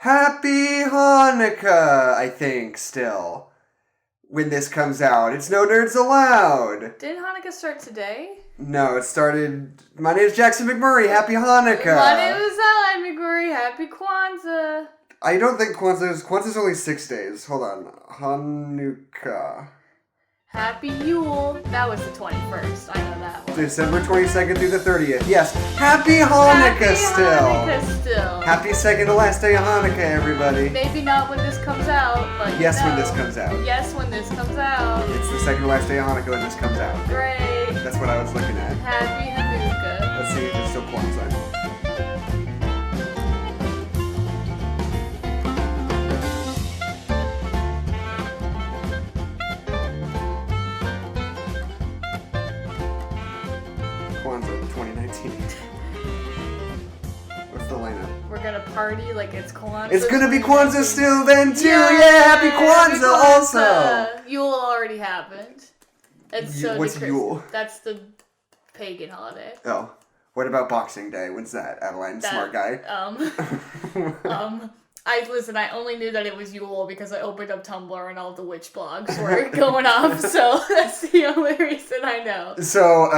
Happy Hanukkah, I think, still. When this comes out. It's No Nerds Allowed. Didn't Hanukkah start today? No, it started... My name is Jackson McMurray. Happy Hanukkah. My name is Adeline McMurray. Happy Kwanzaa. I don't think Kwanzaa's only 6 days. Hold on. Hanukkah. Happy Yule. That was the 21st. I know that one. December 22nd through the 30th. Yes. Happy Hanukkah still. Happy Hanukkah still. Happy second to last day of Hanukkah, everybody. Maybe not when this comes out, but yes, when this comes out. Yes, when this comes out. It's the second to last day of Hanukkah when this comes out. Great. That's what I was looking at. Happy Hanukkah. Let's see if it's still Kwanzaa. Kwanzaa 2019. What's the lineup? We're gonna party like it's Kwanzaa. It's gonna be Kwanzaa still then too! Yeah! Happy Kwanzaa also! Yule already happened. What's Yule? That's the pagan holiday. Oh. What about Boxing Day? When's that, Adeline? Smart guy. I only knew that it was Yule because I opened up Tumblr and all the witch blogs were going off, so that's the only reason I know. So,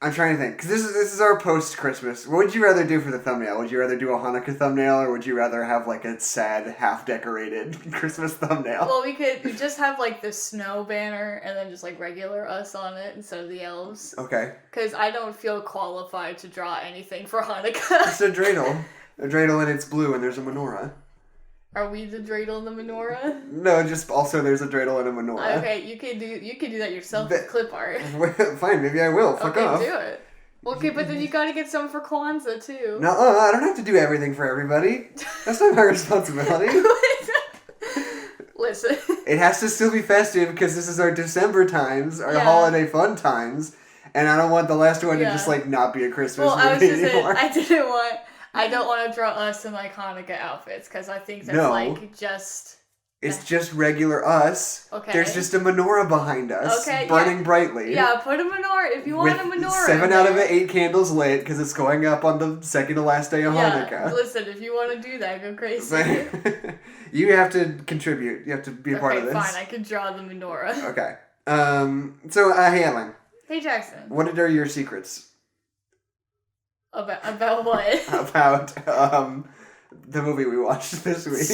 I'm trying to think, because this is our post-Christmas. What would you rather do for the thumbnail? Would you rather do a Hanukkah thumbnail, or would you rather have, like, a sad, half-decorated Christmas thumbnail? Well, we could just have, like, the snow banner, and then just, like, regular us on it instead of the elves. Okay. Because I don't feel qualified to draw anything for Hanukkah. It's a dreidel. A dreidel, and it's blue, and there's a menorah. Are we the dreidel and the menorah? No, just also there's a dreidel and a menorah. Okay, you can do that yourself with clip art. Fine, maybe I will. Fuck off. Okay, do it. Okay, but then you gotta get some for Kwanzaa too. No, I don't have to do everything for everybody. That's not my responsibility. Listen. It has to still be festive because this is our December times, our holiday fun times, and I don't want the last one to just like not be a Christmas movie anymore. I don't want to draw us in like Hanukkah outfits because I think that's like just... It's just regular us. Okay. There's just a menorah behind us, burning brightly. Yeah, put a menorah if you want a menorah. 7 out of 8 candles lit because it's going up on the second to last day of Hanukkah. Listen, if you want to do that, go crazy. You have to contribute. You have to be a part of this. Fine, I can draw the menorah. Okay. So, hey, Ellen. Hey, Jackson. What are your secrets? About what? About the movie we watched this week.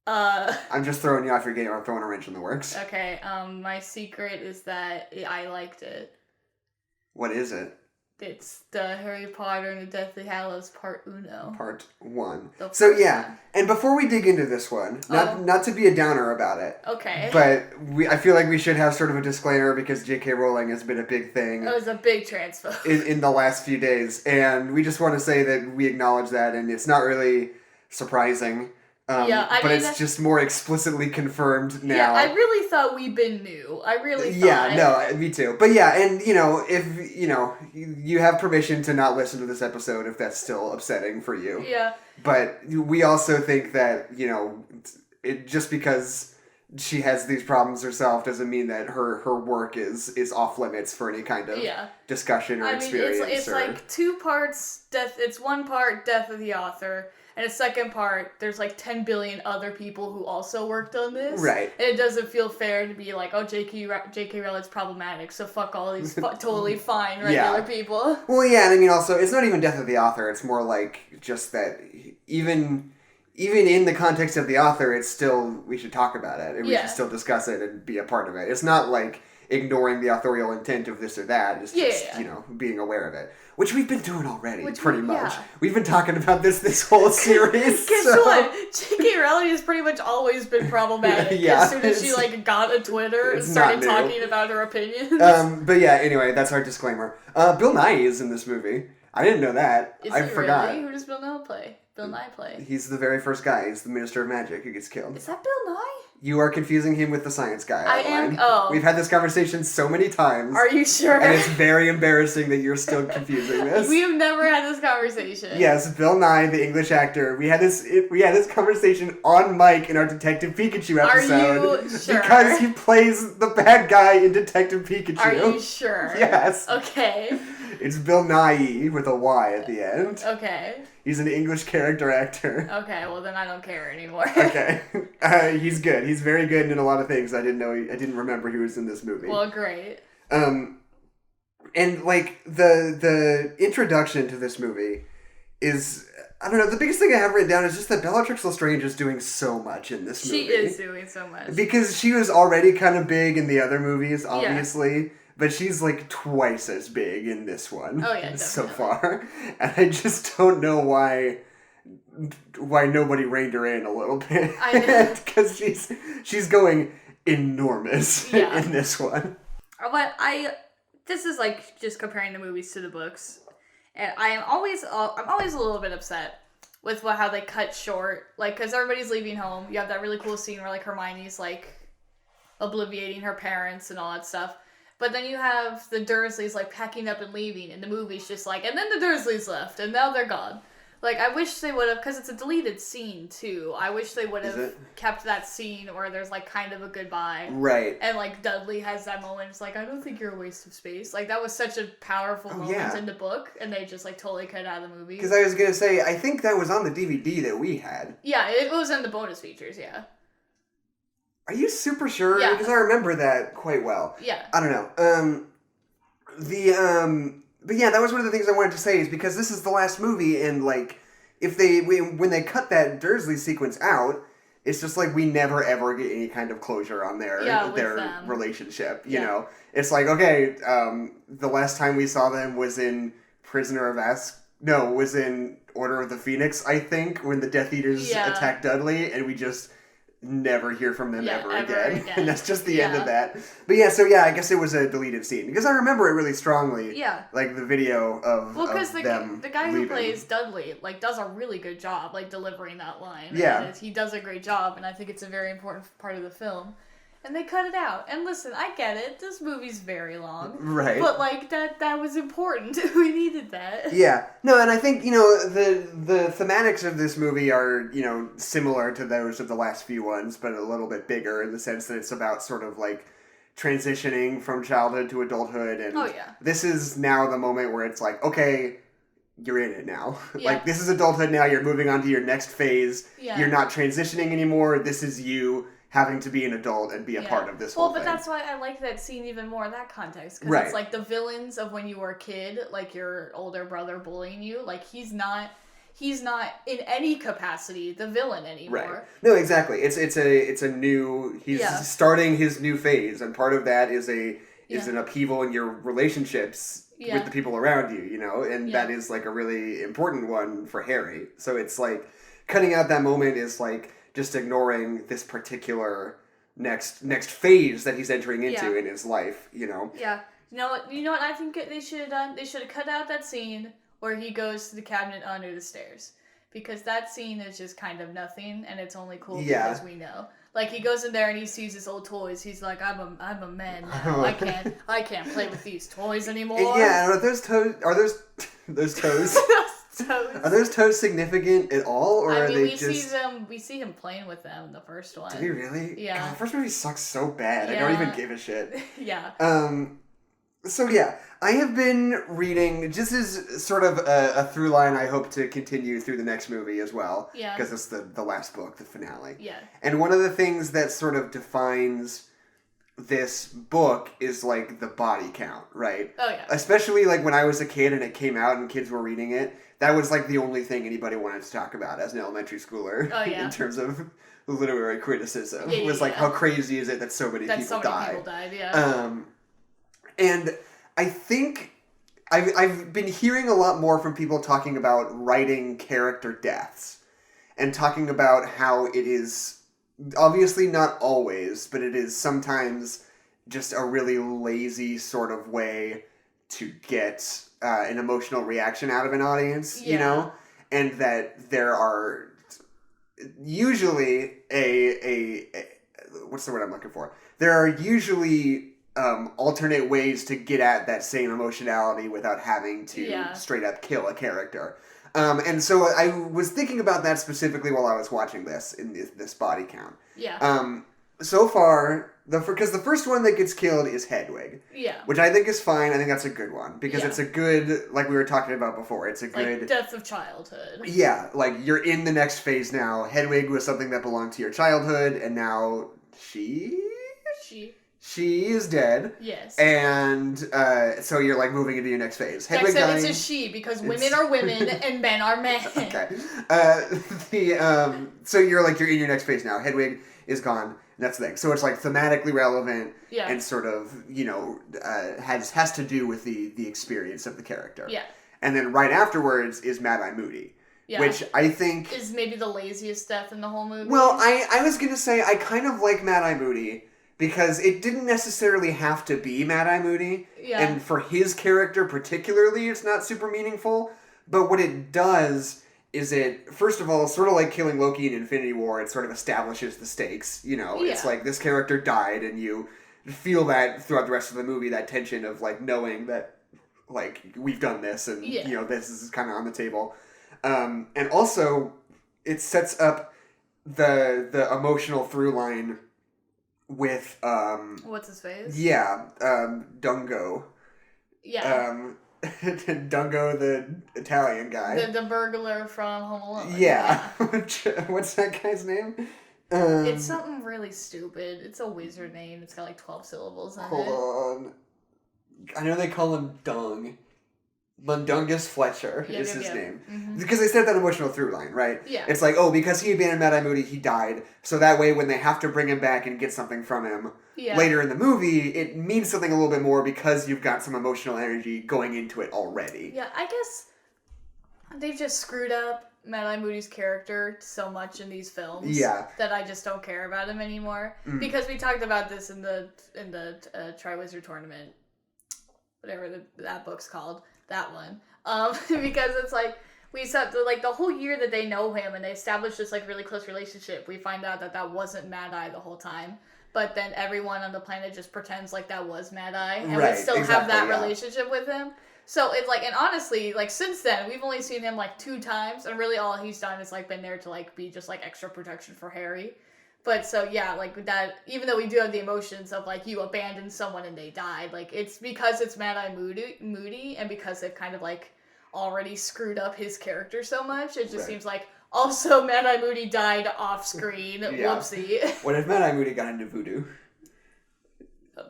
I'm just throwing you off your game. I'm throwing a wrench in the works. Okay. My secret is that I liked it. What is it? It's the Harry Potter and the Deathly Hallows Part 1. Part 1. So yeah, and before we dig into this one, not to be a downer about it. Okay. But I feel like we should have sort of a disclaimer because J.K. Rowling has been a big thing. It was a big transphobe. In the last few days, and we just want to say that we acknowledge that, and it's not really surprising. But it's just more explicitly confirmed now. Yeah, I really thought we'd been new. I really thought. Yeah, no, me too. But yeah, and if you have permission to not listen to this episode if that's still upsetting for you. Yeah. But we also think that, it just because she has these problems herself doesn't mean that her work is off limits for any kind of discussion or experience. It's like 2 parts death. It's 1 part death of the author. And a second part, there's like 10 billion other people who also worked on this. Right. And it doesn't feel fair to be like, oh, J.K. Rowling's problematic, so fuck all these totally fine regular people. Well, yeah, and I mean also, it's not even death of the author, it's more like just that even in the context of the author, it's still, we should talk about it, and we should still discuss it and be a part of it. It's not like ignoring the authorial intent of this or that, it's just, being aware of it. Which we've been doing already, pretty much. Yeah. We've been talking about this whole series. Guess what? J.K. Rowling has pretty much always been problematic. As soon as she got a Twitter and started talking about her opinions. But yeah, anyway, that's our disclaimer. Bill Nye is in this movie. I didn't know that. I forgot. Really? Who does Bill Nye play? He's the very first guy. He's the Minister of Magic who gets killed. Is that Bill Nye? You are confusing him with the science guy. I am. Oh. We've had this conversation so many times. Are you sure? And it's very embarrassing that you're still confusing this. We have never had this conversation. Yes, Bill Nye, the English actor. We had this conversation on mic in our Detective Pikachu episode. Are you sure? Because he plays the bad guy in Detective Pikachu. Are you sure? Yes. Okay. It's Bill Nighy with a Y at the end. Okay. He's an English character actor. Okay, well then I don't care anymore. Okay. He's good. He's very good in a lot of things. I didn't remember he was in this movie. Well, great. And like the introduction to this movie is, I don't know, the biggest thing I have written down is just that Bellatrix Lestrange is doing so much in this movie. She is doing so much. Because she was already kind of big in the other movies, obviously. Yeah. But she's like twice as big in this one. Oh yeah, definitely. So far. And I just don't know why nobody reined her in a little bit. I know. Because she's going enormous in this one. But this is like just comparing the movies to the books. And I'm always a little bit upset with how they cut short, like, because everybody's leaving home. You have that really cool scene where like Hermione's like obliviating her parents and all that stuff. But then you have the Dursleys like packing up and leaving, and the movie's just like, and then the Dursleys left, and now they're gone. Like, I wish they would have, because it's a deleted scene, too. I wish they would have kept that scene where there's, like, kind of a goodbye. Right. And, like, Dudley has that moment. It's like, I don't think you're a waste of space. Like, that was such a powerful moment in the book, and they just, like, totally cut it out of the movie. Because I was going to say, I think that was on the DVD that we had. Yeah, it was in the bonus features, yeah. Are you super sure? Yeah. Because I remember that quite well. Yeah. I don't know. But yeah, that was one of the things I wanted to say, is because this is the last movie, and like, when they cut that Dursley sequence out, it's just like we never ever get any kind of closure on their relationship. You know, it's like, okay, the last time we saw them was in was in Order of the Phoenix, I think, when the Death Eaters attacked Dudley, and we just never hear from them ever again. And that's just the end of that. But I guess it was a deleted scene, because I remember it really strongly. Yeah. Like the video of because the guy who plays Dudley like does a really good job like delivering that line. Yeah. And he does a great job, and I think it's a very important part of the film. And they cut it out. And listen, I get it. This movie's very long. Right. But, like, that was important. We needed that. Yeah. No, and I think, the thematics of this movie are, similar to those of the last few ones, but a little bit bigger in the sense that it's about sort of, like, transitioning from childhood to adulthood. And this is now the moment where it's like, okay, you're in it now. Yeah. Like, this is adulthood now. You're moving on to your next phase. Yeah. You're not transitioning anymore. This is you having to be an adult and be a part of this whole thing. Well, but that's why I like that scene even more in that context. Because it's like the villains of when you were a kid, like your older brother bullying you, like he's not in any capacity the villain anymore. Right. No, exactly. It's a new, he's starting his new phase, and part of that is an upheaval in your relationships with the people around you, and that is like a really important one for Harry. So it's like cutting out that moment is like just ignoring this particular next phase that he's entering into in his life, Yeah. You know what I think they should have done? They should have cut out that scene where he goes to the cabinet under the stairs. Because that scene is just kind of nothing, and it's only cool because we know. Like, he goes in there and he sees his old toys. He's like, I'm a man now. I can't play with these toys anymore. Yeah, are those toes toes? Are those toes significant at all, or are they just? We see him playing with them in the first one. Did he really? Yeah. God, the first movie sucks so bad. I don't even give a shit. Yeah. So yeah, I have been reading, just as sort of a through line I hope to continue through the next movie as well. Yeah. Because it's the last book, the finale. Yeah. And one of the things that sort of defines this book is like the body count, right? Oh yeah. Especially like when I was a kid and it came out and kids were reading it, that was like the only thing anybody wanted to talk about as an elementary schooler in terms of literary criticism. Was like, how crazy is it that so many people died? Yeah. And I think I've been hearing a lot more from people talking about writing character deaths and talking about how it is obviously not always, but it is sometimes just a really lazy sort of way to get an emotional reaction out of an audience, and that there are usually what's the word I'm looking for? There are usually alternate ways to get at that same emotionality without having to straight up kill a character. And so I was thinking about that specifically while I was watching this in this body count. Yeah. So far, Because the first one that gets killed is Hedwig. Yeah. Which I think is fine. I think that's a good one. Because it's a good, like we were talking about before, it's a good... Like, death of childhood. Yeah, like, you're in the next phase now. Hedwig was something that belonged to your childhood, and now She is dead. Yes. And so you're like moving into your next phase. Hedwig Jackson, it's a she because women are women and men are men. Okay. So you're in your next phase now. Hedwig is gone. And that's the thing. So it's like thematically relevant and sort of, has to do with the experience of the character. Yeah. And then right afterwards is Mad-Eye Moody. Yeah. Which I think... is maybe the laziest death in the whole movie. Well, I was going to say I kind of like Mad-Eye Moody because it didn't necessarily have to be Mad-Eye Moody. Yeah. And for his character particularly, it's not super meaningful. But what it does is it, first of all, sort of like killing Loki in Infinity War, it sort of establishes the stakes. It's like this character died and you feel that throughout the rest of the movie, that tension of knowing that we've done this and this is kind of on the table. And also, it sets up the emotional through line with what's his face? Yeah, Dungo. Yeah. Dungo, the Italian guy. The burglar from Home Alone. Yeah. What's that guy's name? It's something really stupid. It's a wizard name. It's got 12 syllables in it. Hold on. I know they call him Dung. Mundungus Fletcher is his name. Mm-hmm. Because they set that emotional through line, right? Yeah. It's like, because he abandoned Mad-Eye Moody, he died. So that way, when they have to bring him back and get something from him later in the movie, it means something a little bit more because you've got some emotional energy going into it already. Yeah, I guess they've just screwed up Mad-Eye Moody's character so much in these films that I just don't care about him anymore. Mm. Because we talked about this in the Triwizard Tournament, whatever that book's called. That one. Because it's we said the whole year that they know him and they established this really close relationship, we find out that wasn't Mad-Eye the whole time. But then everyone on the planet just pretends that was Mad-Eye and we still have that relationship with him. So it's and honestly, since then we've only seen him 2 times and really all he's done is been there to be just extra protection for Harry. But so, yeah, that, even though we do have the emotions of, you abandoned someone and they died, it's because it's Mad-Eye Moody, and because they've kind of, already screwed up his character so much, it just seems also Mad-Eye Moody died off-screen. Whoopsie. What if Mad-Eye Moody got into voodoo?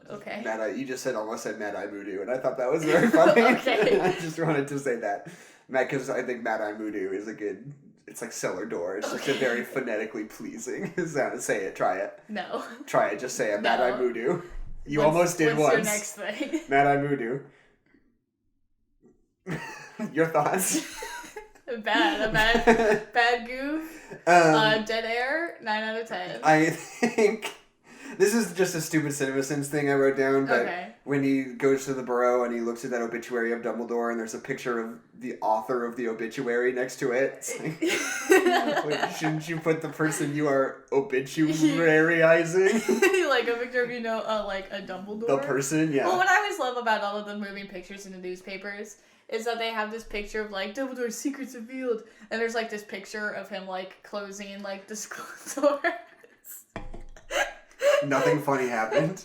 Okay. You just almost said Mad-Eye Moody, and I thought that was very funny. Okay. I just wanted to say that. Because I think Mad-Eye Moody is a good... It's like cellar door. It's just a very phonetically pleasing sound. Say it. Try it. No. Try it. Just say it. Mad-Eye Moodoo. You almost did once. What's your next thing? Mad-Eye Moodoo. Your thoughts? Bad goof. Dead air. 9 out of 10. I think... This is just a stupid CinemaSins thing I wrote down, but when he goes to the Burrow and he looks at that obituary of Dumbledore and there's a picture of the author of the obituary next to it, it's wait, shouldn't you put the person you are obituaryizing? A picture of, a Dumbledore? The person, yeah. Well, what I always love about all of the moving pictures in the newspapers is that they have this picture of, Dumbledore's secrets revealed, and there's, this picture of him, closing, this closed door. Nothing funny happened.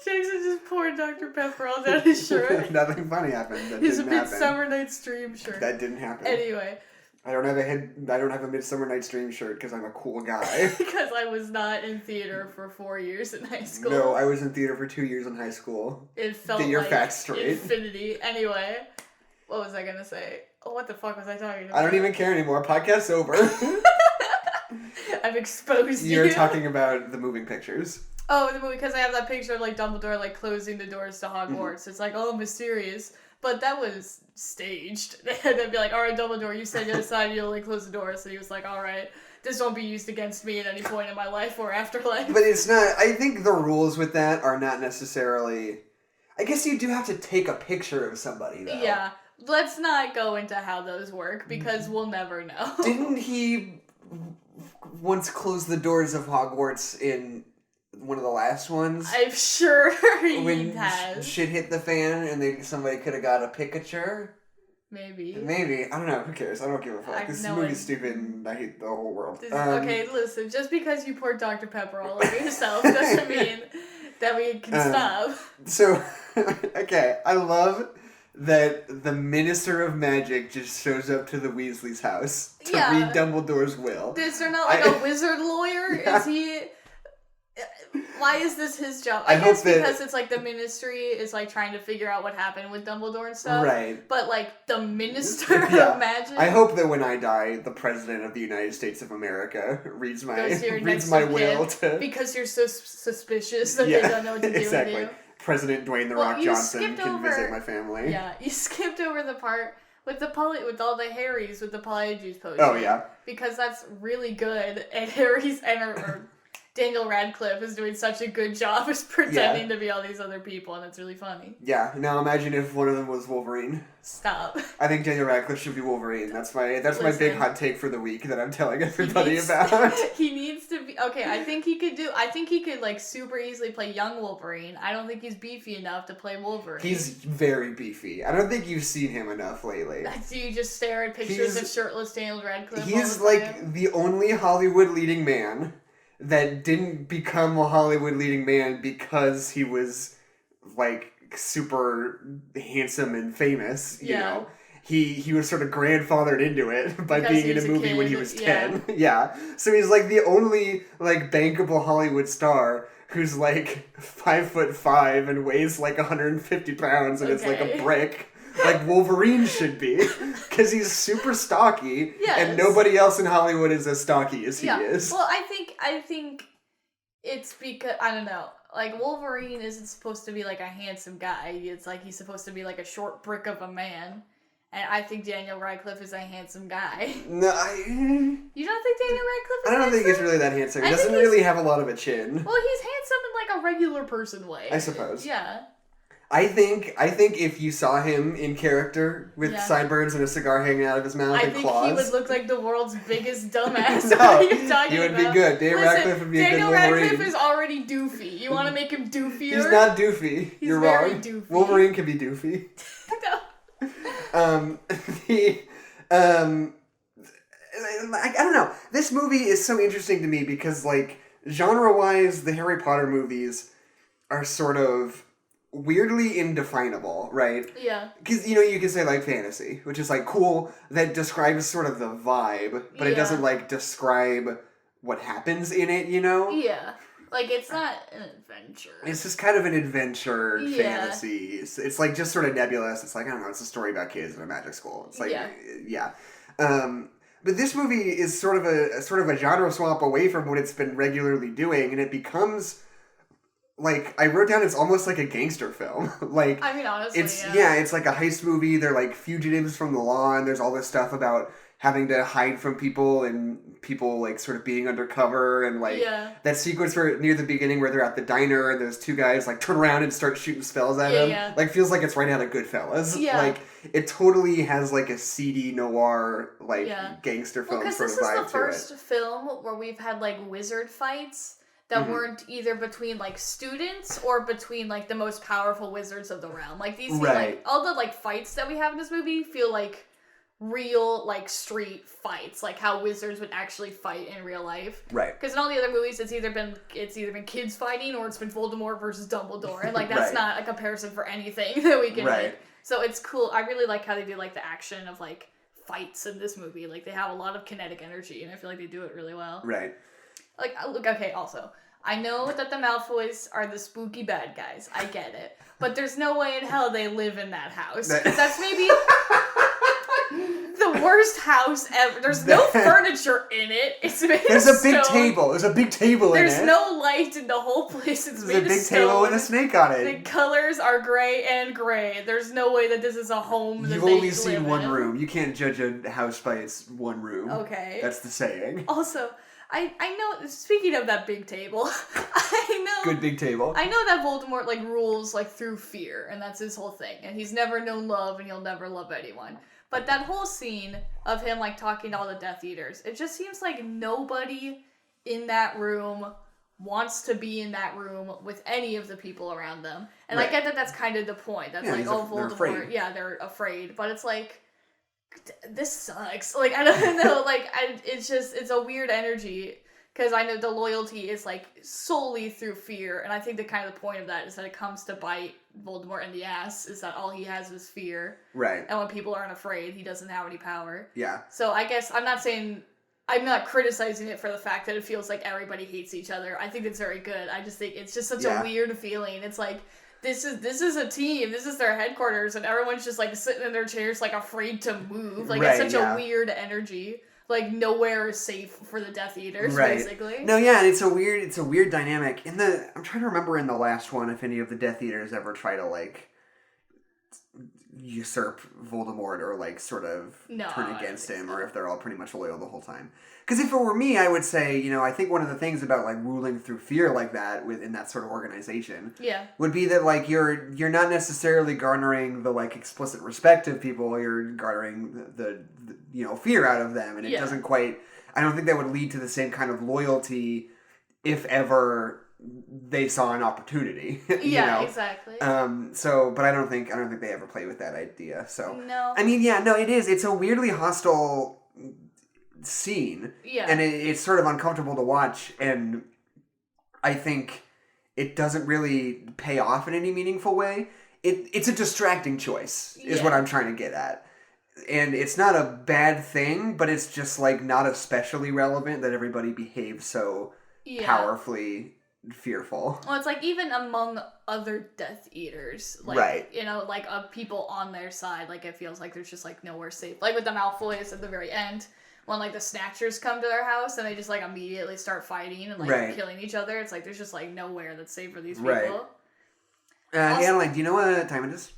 Jackson just poured Dr. Pepper all down his shirt. Nothing funny happened. That He's didn't a Midsummer Night's Dream shirt. That didn't happen. Anyway. I don't have a Midsummer Night's Dream shirt because I'm a cool guy. Because I was not in theater for 4 years in high school. No, I was in theater for 2 years in high school. It felt Get your facts straight. Infinity. Anyway, what was I gonna say? Oh, what the fuck was I talking about? I don't even care anymore. Podcast's over. I've exposed you. You're talking about the moving pictures. Oh, the movie, because I have that picture of, Dumbledore, closing the doors to Hogwarts. Mm-hmm. It's mysterious. But that was staged. And they'd be all right, Dumbledore, you said you decided you'll, close the doors. So he was all right, this won't be used against me at any point in my life or afterlife. But it's not, I think the rules with that are not necessarily, I guess you do have to take a picture of somebody, though. Yeah. Let's not go into how those work, because we'll never know. Didn't he once close the doors of Hogwarts in... one of the last ones? I'm sure when has. Shit hit the fan and somebody could have got a Pikachu? Maybe. I don't know. Who cares? I don't give a fuck. This movie's stupid and I hate the whole world. Okay, listen. Just because you poured Dr. Pepper all over yourself doesn't mean that we can stop. So, okay, I love that the Minister of Magic just shows up to the Weasley's house to read Dumbledore's will. Is there not like a wizard lawyer? Yeah. Is he... Why is this his job? I guess because it's like the Ministry is like trying to figure out what happened with Dumbledore and stuff. Right. But like the Minister of Magic. I hope that when I die, the President of the United States of America reads my will to... Because you're so suspicious that they don't know what to do with you. President Dwayne The Rock Johnson can visit my family. Yeah, you skipped over the part with with all the Harrys with the Polyjuice potion. Oh yeah. Because that's really good, and Harry's or Daniel Radcliffe is doing such a good job as pretending to be all these other people, and it's really funny. Yeah. Now imagine if one of them was Wolverine. Stop. I think Daniel Radcliffe should be Wolverine. That's my big hot take for the week that I'm telling everybody about. He needs to be okay. I think he could like super easily play young Wolverine. I don't think he's beefy enough to play Wolverine. He's very beefy. I don't think you've seen him enough lately. Do you just stare at pictures of shirtless Daniel Radcliffe? He's like the only Hollywood leading man that didn't become a Hollywood leading man because he was, like, super handsome and famous, you know? He was sort of grandfathered into it by being in a movie when he was 10. Yeah. So he's, like, the only, like, bankable Hollywood star who's, like, 5'5" and weighs, like, 150 pounds and is, like, a brick. Like Wolverine should be, because he's super stocky, and nobody else in Hollywood is as stocky as he is. Well, I think it's because, I don't know, like Wolverine isn't supposed to be like a handsome guy. It's like he's supposed to be like a short brick of a man, and I think Daniel Radcliffe is a handsome guy. No, You don't think Daniel Radcliffe is I don't think he's really that handsome. He doesn't really have a lot of a chin. Well, he's handsome in like a regular person way. I suppose. Yeah. I think if you saw him in character with sideburns and a cigar hanging out of his mouth and claws, he would look like the world's biggest dumbass. What are you talking he would about? be good. Daniel Radcliffe would be a good Wolverine. Daniel Radcliffe is already doofy. You want to make him doofier? He's not doofy. He's You're very wrong. Doofy. Wolverine can be doofy. No. I don't know. This movie is so interesting to me because, like, genre-wise, the Harry Potter movies are sort of weirdly indefinable, right? Yeah. Because, you know, you can say, like, fantasy, which is, like, cool, that describes sort of the vibe, but it doesn't, like, describe what happens in it, you know? Yeah. Like, it's not an adventure. It's just kind of an adventure fantasy. It's, like, just sort of nebulous. It's like, I don't know, it's a story about kids in a magic school. It's like, but this movie is sort of a genre swap away from what it's been regularly doing, and it becomes... Like, I wrote down it's almost like a gangster film. Like, I mean, honestly, it's like a heist movie. They're like fugitives from the law, and there's all this stuff about having to hide from people and people like sort of being undercover and like that sequence where near the beginning where they're at the diner and those two guys like turn around and start shooting spells at him. Yeah. Like, feels like it's right out of Goodfellas. Yeah. Like, it totally has like a seedy noir like gangster film sort of vibe to it. Because this is the first film where we've had like wizard fights that weren't either between, like, students or between, like, the most powerful wizards of the realm. Like, these, like, all the, like, fights that we have in this movie feel like real, like, street fights. Like, how wizards would actually fight in real life. Right. Because in all the other movies, it's either been kids fighting or it's been Voldemort versus Dumbledore. And, like, that's not a comparison for anything that we can make. So it's cool. I really like how they do, like, the action of, like, fights in this movie. Like, they have a lot of kinetic energy, and I feel like they do it really well. Right. Like, look, okay, also, I know that the Malfoys are the spooky bad guys. I get it. But there's no way in hell they live in that house. That's maybe the worst house ever. There's no furniture in it. It's made There's of a big stone. table. There's a big table in it. There's no light in the whole place. It's made of stone. There's a big table with a snake on it. The colors are gray and gray. There's no way that this is a home that You've only seen one room. You can't judge a house by its one room. Okay. That's the saying. Also, I know, speaking of that big table, I know... Good big table. I know that Voldemort, like, rules, like, through fear, and that's his whole thing. And he's never known love, and he'll never love anyone. But that whole scene of him, like, talking to all the Death Eaters, it just seems like nobody in that room wants to be in that room with any of the people around them. And I get that that's kind of the point. That's like, oh, Voldemort, they're afraid. But it's like... This sucks. Like, I don't know, like, it's a weird energy. Because I know the loyalty is, like, solely through fear, and I think the kind of the point of that is that it comes to bite Voldemort in the ass, is that all he has is fear. Right. And when people aren't afraid, he doesn't have any power. Yeah. So I guess I'm not criticizing it for the fact that it feels like everybody hates each other. I think it's very good. I just think it's just such a weird feeling. It's like, this is a team. This is their headquarters, and everyone's just, like, sitting in their chairs, like, afraid to move. Like, it's such a weird energy. Like, nowhere is safe for the Death Eaters, basically. No, yeah, and it's a weird dynamic. I'm trying to remember in the last one if any of the Death Eaters ever try to, like, usurp Voldemort or, like, sort of turn against him, or if they're all pretty much loyal the whole time. Because if it were me, I would say, I think one of the things about, like, ruling through fear like that within that sort of organization would be that, like, you're not necessarily garnering the, like, explicit respect of people, you're garnering the fear out of them, and it doesn't quite, I don't think that would lead to the same kind of loyalty if ever they saw an opportunity. Exactly. But I don't think they ever play with that idea. So no. I mean, it is. It's a weirdly hostile scene. Yeah. And it's sort of uncomfortable to watch, and I think it doesn't really pay off in any meaningful way. It's a distracting choice, is what I'm trying to get at. And it's not a bad thing, but it's just, like, not especially relevant that everybody behaves so powerfully fearful. Well, it's like, even among other Death Eaters, like, like, people on their side, like, it feels like there's just, like, nowhere safe. Like, with the Malfoys at the very end, when, like, the Snatchers come to their house and they just, like, immediately start fighting and, like, killing each other, it's like, there's just, like, nowhere that's safe for these people. Right. Adeline, do you know what time it is?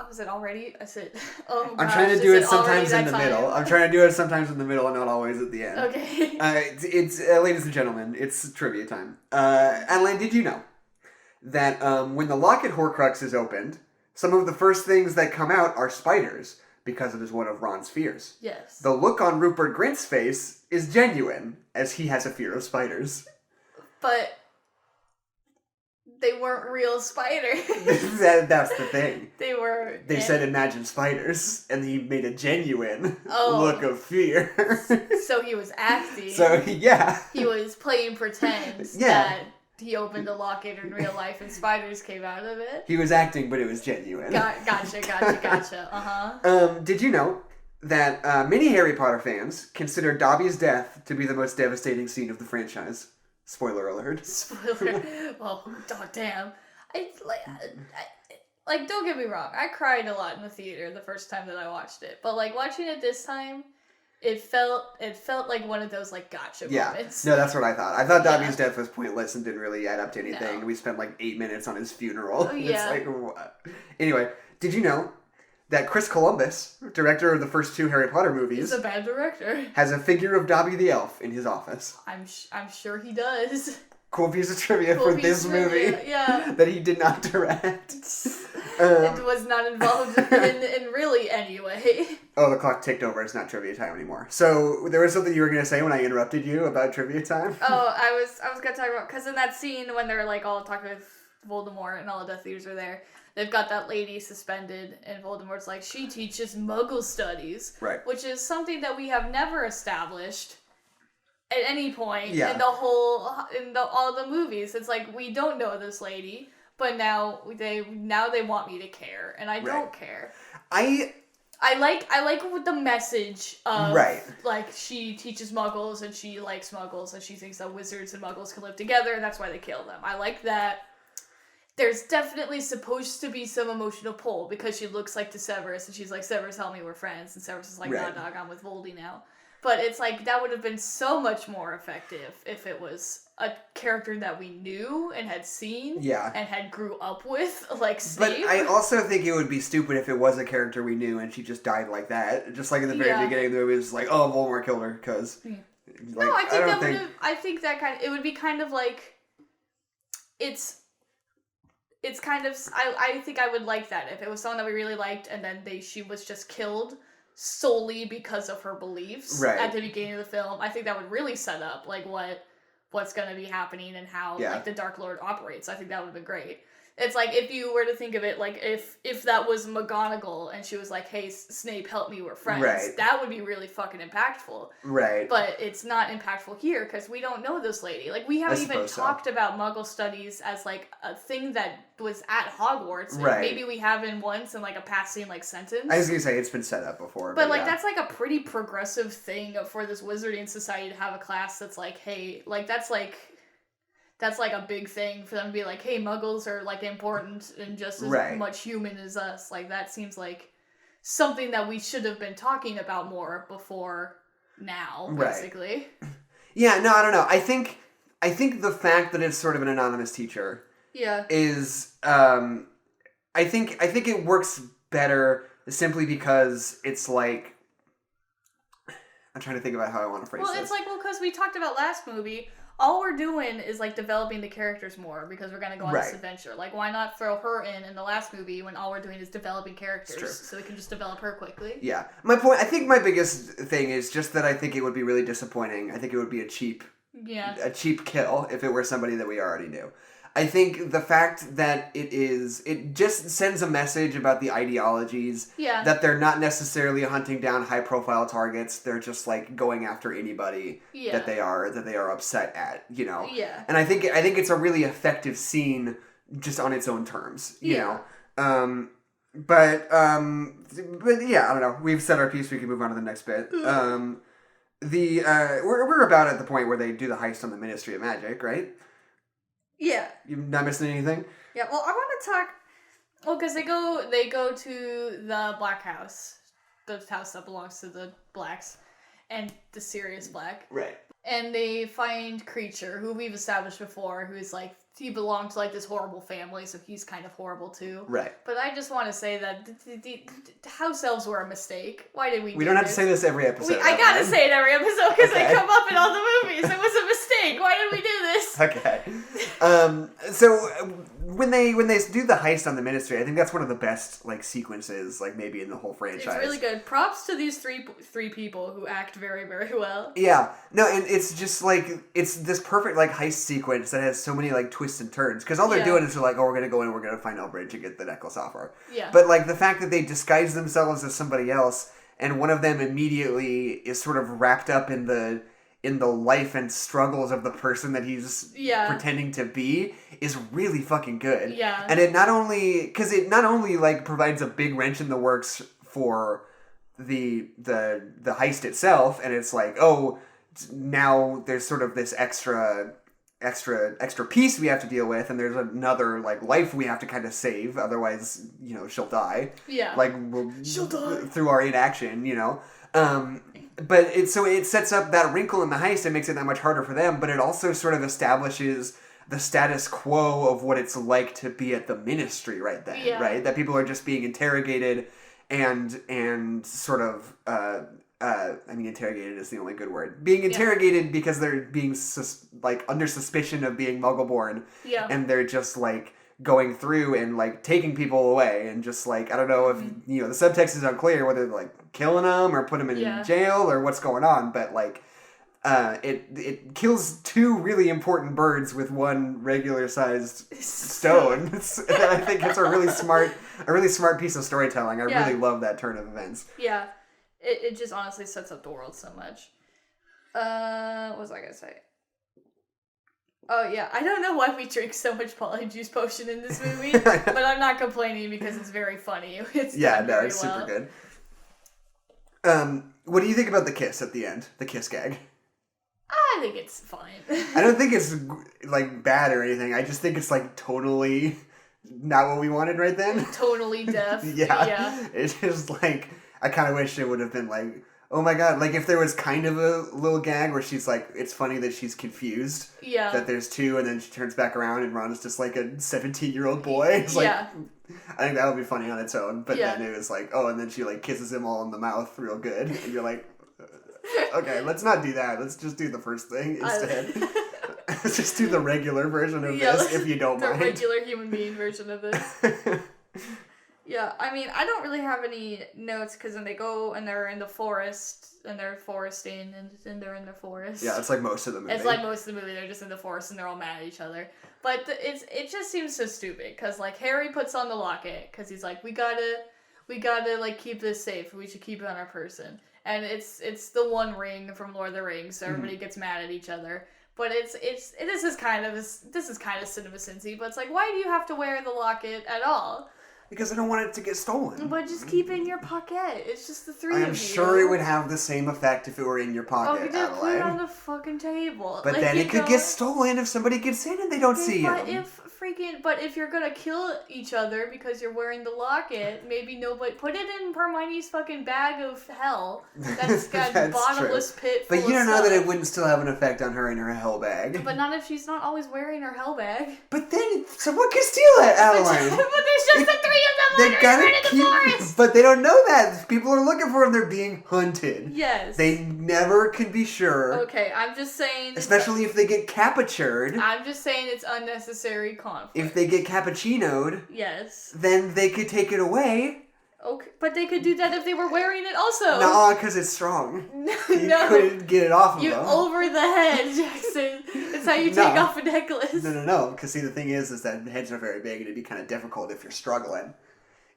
Oh, is it already? I said, oh I'm trying to do it sometimes in the middle. I'm trying to do it sometimes in the middle and not always at the end. Okay. It's ladies and gentlemen, it's trivia time. Adeline, did you know that when the Locket Horcrux is opened, some of the first things that come out are spiders, because it is one of Ron's fears? Yes. The look on Rupert Grint's face is genuine, as he has a fear of spiders. But they weren't real spiders. That's the thing. They said imagine spiders, and he made a genuine look of fear. So he was acting. So, yeah. He was playing pretend that he opened a locket in real life and spiders came out of it. He was acting, but it was genuine. Gotcha. Uh-huh. Did you know that many Harry Potter fans consider Dobby's death to be the most devastating scene of the franchise? Spoiler alert. Spoiler. Oh, damn. Like, don't get me wrong. I cried a lot in the theater the first time that I watched it. But, like, watching it this time, it felt like one of those, like, gotcha moments. No, that's what I thought. I thought Dobby's death was pointless and didn't really add up to anything. No. We spent, like, 8 minutes on his funeral. It's like, what? Anyway, did you know that Chris Columbus, director of the first 2 Harry Potter movies, he's a bad director, has a figure of Dobby the Elf in his office? I'm sure he does. Cool piece of trivia for this movie that he did not direct. It was not involved in really any way. Oh, the clock ticked over. It's not trivia time anymore. So there was something you were going to say when I interrupted you about trivia time? Oh, I was going to talk about, because in that scene when they're, like, all talking with Voldemort and all the Death Eaters are there, they've got that lady suspended, and Voldemort's like, she teaches Muggle studies. Right. Which is something that we have never established at any point in all the movies. It's like, we don't know this lady, but now they want me to care, and I don't care. I like with the message of, like, she teaches Muggles, and she likes Muggles, and she thinks that wizards and Muggles can live together, and that's why they kill them. I like that. There's definitely supposed to be some emotional pull, because she looks like to Severus, and she's like, Severus, help me, we're friends, and Severus is like, nah, dog, I'm with Voldy now. But it's like, that would have been so much more effective if it was a character that we knew and had seen and had grew up with, like Snape. But I also think it would be stupid if it was a character we knew and she just died like that. Just like in the very beginning of the movie, it was like, oh, Voldemort killed her, because... Like, no, I think that kind of... It would be kind of like... It's kind of... I think I would like that if it was someone that we really liked and then she was just killed solely because of her beliefs at the beginning of the film. I think that would really set up, like, what's going to be happening and how like the Dark Lord operates. I think that would have been great. It's like, if you were to think of it, like, if that was McGonagall and she was like, hey, Snape, help me, we're friends, right. that would be really fucking impactful. Right. But it's not impactful here, because we don't know this lady. Like, we haven't even talked about Muggle studies as, like, a thing that was at Hogwarts. Right. Maybe we haven't once in, like, a passing, like, sentence. I was gonna say, it's been set up before. But like, that's, like, a pretty progressive thing for this Wizarding Society to have a class that's like, hey, like, that's like a big thing for them to be like, hey, Muggles are, like, important and just as much human as us. Like, that seems like something that we should have been talking about more before now, basically. Right. Yeah, no, I don't know. I think the fact that it's sort of an anonymous teacher is, I think it works better simply because it's like, I'm trying to think about how I want to phrase this. Well, it's like, because we talked about last movie, all we're doing is, like, developing the characters more because we're going to go on this adventure. Like, why not throw her in the last movie when all we're doing is developing characters so we can just develop her quickly? Yeah. My point, I think my biggest thing is just that I think it would be really disappointing. I think it would be a cheap kill if it were somebody that we already knew. I think the fact that it just sends a message about the ideologies that they're not necessarily hunting down high profile targets. They're just like going after anybody that they are upset at, you know? Yeah. And I think it's a really effective scene just on its own terms, you know? But yeah, I don't know. We've said our piece. We can move on to the next bit. We're about at the point where they do the heist on the Ministry of Magic, right? Yeah. You're not missing anything? Yeah, well, I want to talk... Well, because they go to the Black House. The house that belongs to the Blacks. And the Sirius Black. Right. And they find Creature, who we've established before, who's like... He belonged to, like, this horrible family, so he's kind of horrible, too. Right. But I just want to say that the house elves were a mistake. Why did we do don't have to say this every episode. I gotta say it every episode, because they come up in all the movies. It was a mistake. Why did we do this? Okay. So, when they do the heist on the Ministry, I think that's one of the best, like, sequences, like, maybe in the whole franchise. It's really good. Props to these three people who act very, very well. Yeah. No, and it's just, like, it's this perfect, like, heist sequence that has so many, like, twists and turns. Because all they're doing is they're like, oh, we're going to go in and we're going to find Elbridge and get the necklace off her. Yeah. But, like, the fact that they disguise themselves as somebody else, and one of them immediately is sort of wrapped up in the life and struggles of the person that he's pretending to be is really fucking good. Yeah. And it not only like provides a big wrench in the works for the heist itself, and it's like, oh, now there's sort of this extra piece we have to deal with, and there's another, like, life we have to kind of save, otherwise, you know, she'll die. Yeah. Like, she'll die through our inaction, you know. But it sets up that wrinkle in the heist and makes it that much harder for them, but it also sort of establishes the status quo of what it's like to be at the Ministry right then, right? That people are just being interrogated and sort of, I mean, interrogated is the only good word. Being interrogated because they're being, under suspicion of being Muggle-born. Yeah. And they're just, like, going through and, like, taking people away and just, like, I don't know if, you know, the subtext is unclear whether they're, like, killing them or put them in jail or what's going on, but, like, it kills two really important birds with one regular-sized stone. And I think it's a really smart piece of storytelling. I really love that turn of events. Yeah. It just honestly sets up the world so much. What was I gonna say? Oh yeah, I don't know why we drink so much Polyjuice Potion in this movie, but I'm not complaining because it's very funny. It's super good. What do you think about the kiss at the end? The kiss gag? I think it's fine. I don't think it's, like, bad or anything. I just think it's, like, totally not what we wanted right then. Totally deaf. Yeah. It's just, like, I kind of wish it would have been, like, oh my god, like, if there was kind of a little gag where she's, like, it's funny that she's confused. Yeah. That there's two, and then she turns back around and Ron's just, like, a 17-year-old boy. It's like, I think that would be funny on its own. But then it was like, oh, and then she, like, kisses him all in the mouth real good. And you're like, okay, let's not do that. Let's just do the first thing instead. Let's just do the regular version of this, if you don't mind. The regular human being version of this. Yeah, I mean, I don't really have any notes because then they go and they're in the forest and they're foresting and they're in the forest. Yeah, it's like most of the movie. It's like most of the movie. They're just in the forest and they're all mad at each other. But it just seems so stupid because like Harry puts on the locket because he's like we gotta like keep this safe. We should keep it on our person. And it's the one ring from Lord of the Rings, so everybody gets mad at each other. But this is kind of cinema-cincy, but it's like, why do you have to wear the locket at all? Because I don't want it to get stolen. But just keep it in your pocket. It's just the three of you. I'm sure it would have the same effect if it were in your pocket, you just put it on the fucking table. But like, then it could get stolen if somebody gets in and they don't see you. But if you're gonna kill each other because you're wearing the locket, maybe nobody put it in Hermione's fucking bag of hell. That's got bottomless pit. But you don't know that it wouldn't still have an effect on her in her hell bag. But not if she's not always wearing her hell bag. But then someone could steal it, Adeline. But there's just the three of them wandering in the forest. But they don't know that. People are looking for them. They're being hunted. Yes. They never can be sure. Okay, I'm just saying. Especially if they get captured. I'm just saying it's unnecessary conflict. If they get cappuccinoed, yes, then they could take it away. Okay, but they could do that if they were wearing it also. No, because it's strong. No, you couldn't get it off of them. Over the head, Jackson. It's how you take off a necklace. No. Because see, the thing is that heads are very big, and it'd be kind of difficult if you're struggling.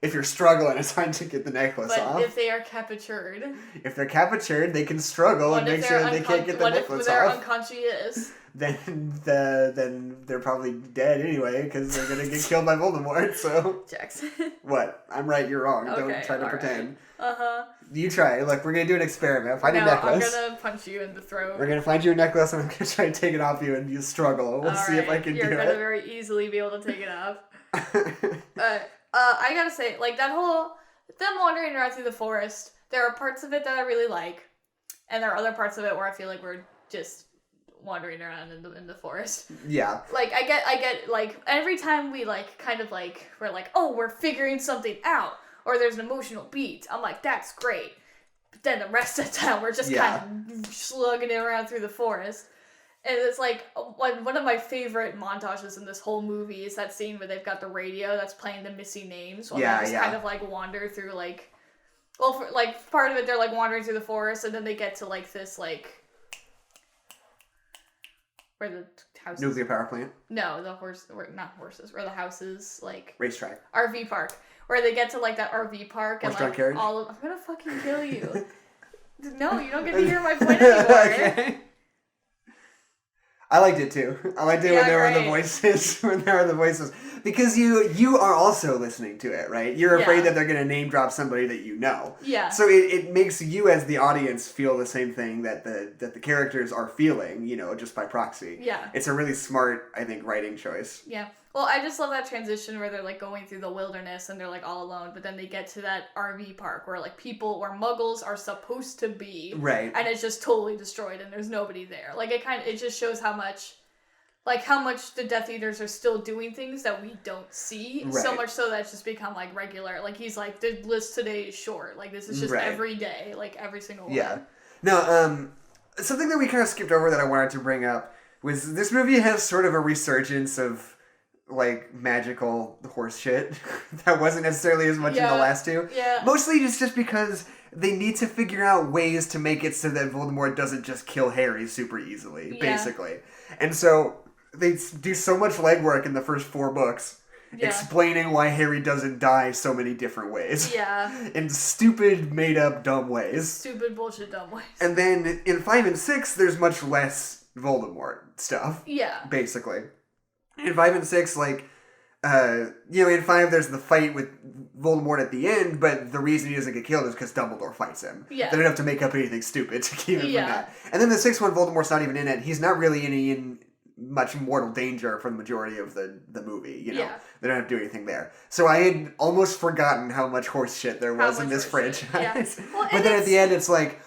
If you're struggling, it's hard to get the necklace off. But if they are captured. If they're captured, they can struggle and make sure that they can't get the necklace off. What if they're unconscious? Then they're probably dead anyway because they're gonna get killed by Voldemort. So Jackson, what? I'm right, you're wrong. Okay, don't try to pretend. Right. You try. Look, we're gonna do an experiment. Find a necklace. I'm gonna punch you in the throat. We're gonna find you a necklace and I'm gonna try to take it off you and you struggle. We'll see if I can do it. You're gonna very easily be able to take it off. I gotta say, like that whole them wandering around through the forest. There are parts of it that I really like, and there are other parts of it where I feel like we're just wandering around in the forest. Yeah. Like I get like every time we like kind of like we're like, oh, we're figuring something out, or there's an emotional beat. I'm like, that's great. But then the rest of the time we're just kind of slugging it around through the forest. And it's like one of my favorite montages in this whole movie is that scene where they've got the radio that's playing the missing names while they just kind of like wander through like, well, for, like part of it they're like wandering through the forest and then they get to like this like where the houses. Nuclear power plant. No, not horses. Where the houses like racetrack. RV park, where they get to like that RV park and like carriage? I'm gonna fucking kill you. No, you don't get to hear my point anymore. Okay. I liked it too. I liked it when there were the voices. Because you are also listening to it, right? You're afraid that they're going to name drop somebody that you know. Yeah. So it makes you as the audience feel the same thing that the characters are feeling, just by proxy. Yeah. It's a really smart, I think, writing choice. Yeah. Well, I just love that transition where they're like going through the wilderness and they're like all alone, but then they get to that RV park where like where muggles are supposed to be. Right. And it's just totally destroyed and there's nobody there. Like it just shows how much the Death Eaters are still doing things that we don't see. Right. So much so that it's just become like regular. Like he's like, the list today is short. Like this is just every day, like every single one. Yeah. No, something that we kind of skipped over that I wanted to bring up was this movie has sort of a resurgence of like magical horse shit that wasn't necessarily as much in the last two. Yeah. Mostly it's just because they need to figure out ways to make it so that Voldemort doesn't just kill Harry super easily, basically. And so they do so much legwork in the first 4 books explaining why Harry doesn't die so many different ways. Yeah. In stupid, made-up, dumb ways. Stupid, bullshit, dumb ways. And then in 5 and 6, there's much less Voldemort stuff. Yeah. Basically. In 5 and 6, like, in 5 there's the fight with Voldemort at the end, but the reason he doesn't get killed is because Dumbledore fights him. Yeah. They don't have to make up anything stupid to keep him from that. And then the 6th one, Voldemort's not even in it. He's not really in much mortal danger for the majority of the movie, They don't have to do anything there. So I had almost forgotten how much horse shit there was in this franchise. Yeah. Well, but then at the end it's like,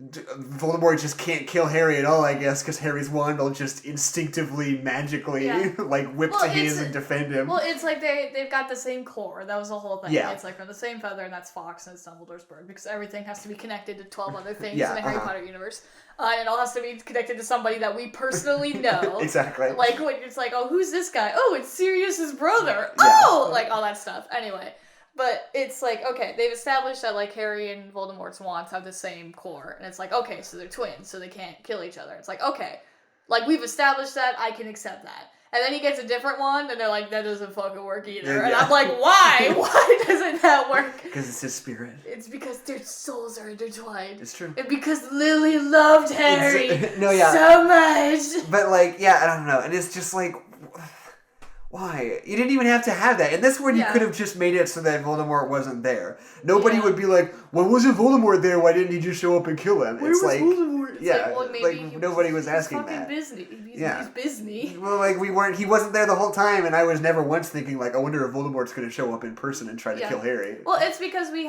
Voldemort just can't kill Harry at all, I guess, because Harry's wand will just instinctively, magically, whip to his and defend him. Well, it's like they've got the same core. That was the whole thing. Yeah. It's like from the same feather, and that's Fox, and it's Dumbledore's bird, because everything has to be connected to 12 other things in the Harry Potter universe. And it all has to be connected to somebody that we personally know. Exactly. Like, when it's like, oh, who's this guy? Oh, it's Sirius's brother. Yeah. Oh! Like, all that stuff. Anyway. But it's like, okay, they've established that, like, Harry and Voldemort's wands have the same core. And it's like, okay, so they're twins, so they can't kill each other. It's like, okay, like, we've established that, I can accept that. And then he gets a different wand, and they're like, that doesn't fucking work either. Yeah. And I'm like, why? Why doesn't that work? Because it's his spirit. It's because their souls are intertwined. It's true. And because Lily loved Harry yeah. so much. But, like, yeah, I don't know. And it's just like, why? You didn't even have to have that. In this one, you could have just made it so that Voldemort wasn't there. Nobody would be like, well, wasn't Voldemort there? Why didn't he just show up and kill him? Where was Voldemort? It's like, well, maybe nobody was asking that. He's busy. Well, like, he wasn't there the whole time, and I was never once thinking, like, I wonder if Voldemort's going to show up in person and try to kill Harry. Well, it's because we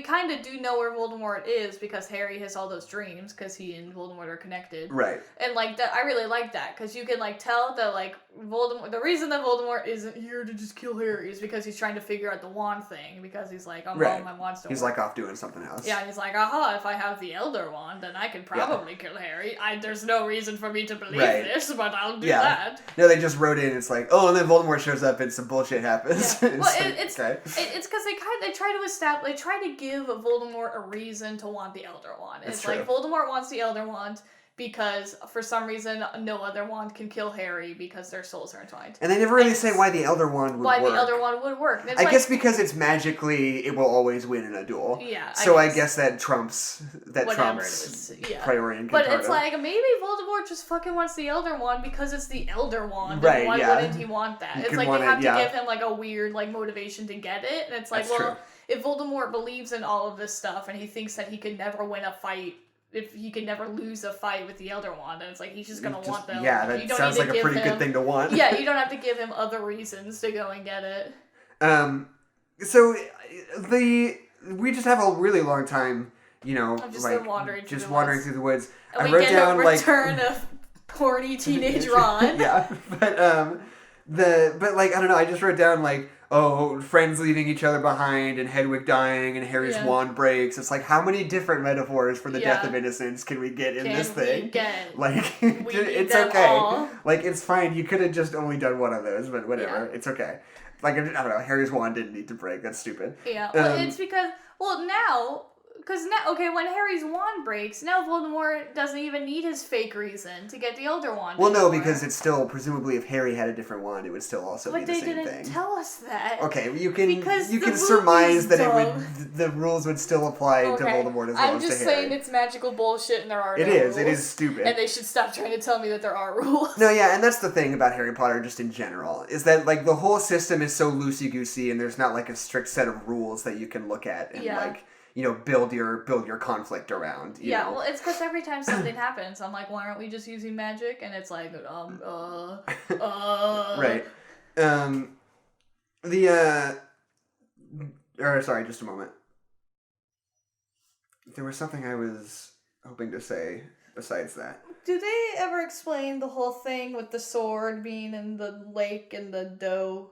kind of do know where Voldemort is because Harry has all those dreams because he and Voldemort are connected. Right. And, like, that, I really like that because you can, like, tell that, like, Voldemort, the reason that Voldemort isn't here to just kill Harry is because he's trying to figure out the wand thing because he's like, oh, well, my wands don't He's, work. like, off doing something else. Yeah, he's like, aha, if I have the Elder Wand, then I can probably kill Harry. There's no reason for me to believe this, but I'll do that. No, they just wrote in, it's like, oh, and then Voldemort shows up and some bullshit happens. Yeah. Well, it's because they try to give Voldemort a reason to want the Elder Wand. It's like, Voldemort wants the Elder Wand because for some reason no other wand can kill Harry because their souls are entwined. And they never really say why the Elder Wand would work. Why the Elder Wand would work. I guess because it's magically, it will always win in a duel. Yeah. So I guess that trumps priority and But it's like, maybe Voldemort just fucking wants the Elder Wand because it's the Elder Wand. Right, why wouldn't he want that? It's like they have to give him like a weird like motivation to get it. And it's like, if Voldemort believes in all of this stuff and he thinks that he could never win a fight, if he could never lose a fight with the Elder Wand, and it's like he's just gonna want them. Yeah, that sounds like a pretty good thing to want. Yeah, you don't have to give him other reasons to go and get it. So we just have a really long time, you know, wandering through the woods. And I wrote down a return of horny teenage Ron. Yeah, but I don't know. I just wrote down like, oh, friends leaving each other behind, and Hedwig dying, and Harry's wand breaks. It's like, how many different metaphors for the death of innocence can we get in this thing? Like, it's okay. All. Like, it's fine. You could have just only done one of those, but whatever. Yeah. It's okay. Like, I don't know. Harry's wand didn't need to break. That's stupid. Yeah. Well, it's because, when Harry's wand breaks, now Voldemort doesn't even need his fake reason to get the Elder Wand. Well, no, because it's still, presumably, if Harry had a different wand, it would still also be the same thing. But they didn't tell us that. Okay, you can surmise that the rules would still apply to Voldemort as well as to Harry. I'm just saying it's magical bullshit and there are no rules. It is stupid. And they should stop trying to tell me that there are rules. No, yeah, and that's the thing about Harry Potter just in general, is that, like, the whole system is so loosey-goosey and there's not, like, a strict set of rules that you can look at and, like, you know, build your conflict around. You know? Well, it's because every time something happens, I'm like, why aren't we just using magic? And it's like, Right. Sorry, just a moment. There was something I was hoping to say besides that. Do they ever explain the whole thing with the sword being in the lake and the doe?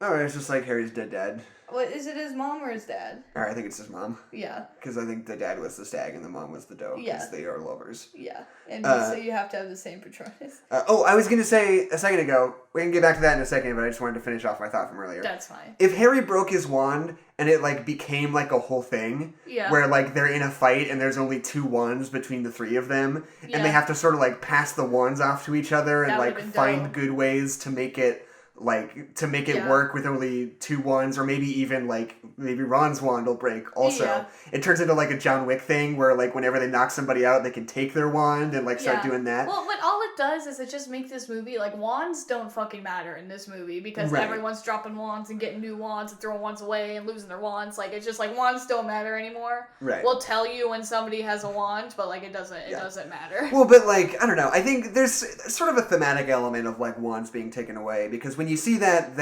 Oh, it's just like Harry's dead dad. What, is it his mom or his dad? I think it's his mom. Yeah. Because I think the dad was the stag and the mom was the doe. Yeah. Because they are lovers. Yeah. And so you have to have the same Patronus. I was going to say a second ago, we can get back to that in a second, but I just wanted to finish off my thought from earlier. That's fine. If Harry broke his wand and it, like, became, like, a whole thing, where, like, they're in a fight and there's only 2 wands between the 3 of them, and they have to sort of, like, pass the wands off to each other and, like, find good ways to make it... Like, to make it work with only 2 wands, or maybe even, like, maybe Ron's wand will break also. Yeah. It turns into, like, a John Wick thing, where, like, whenever they knock somebody out, they can take their wand and, like, start doing that. Well, what all it does is it just makes this movie, like, wands don't fucking matter in this movie, because everyone's dropping wands and getting new wands and throwing wands away and losing their wands. Like, it's just, like, wands don't matter anymore. Right. We'll tell you when somebody has a wand, but, like, it doesn't matter. Well, but, like, I don't know. I think there's sort of a thematic element of, like, wands being taken away, because when you see that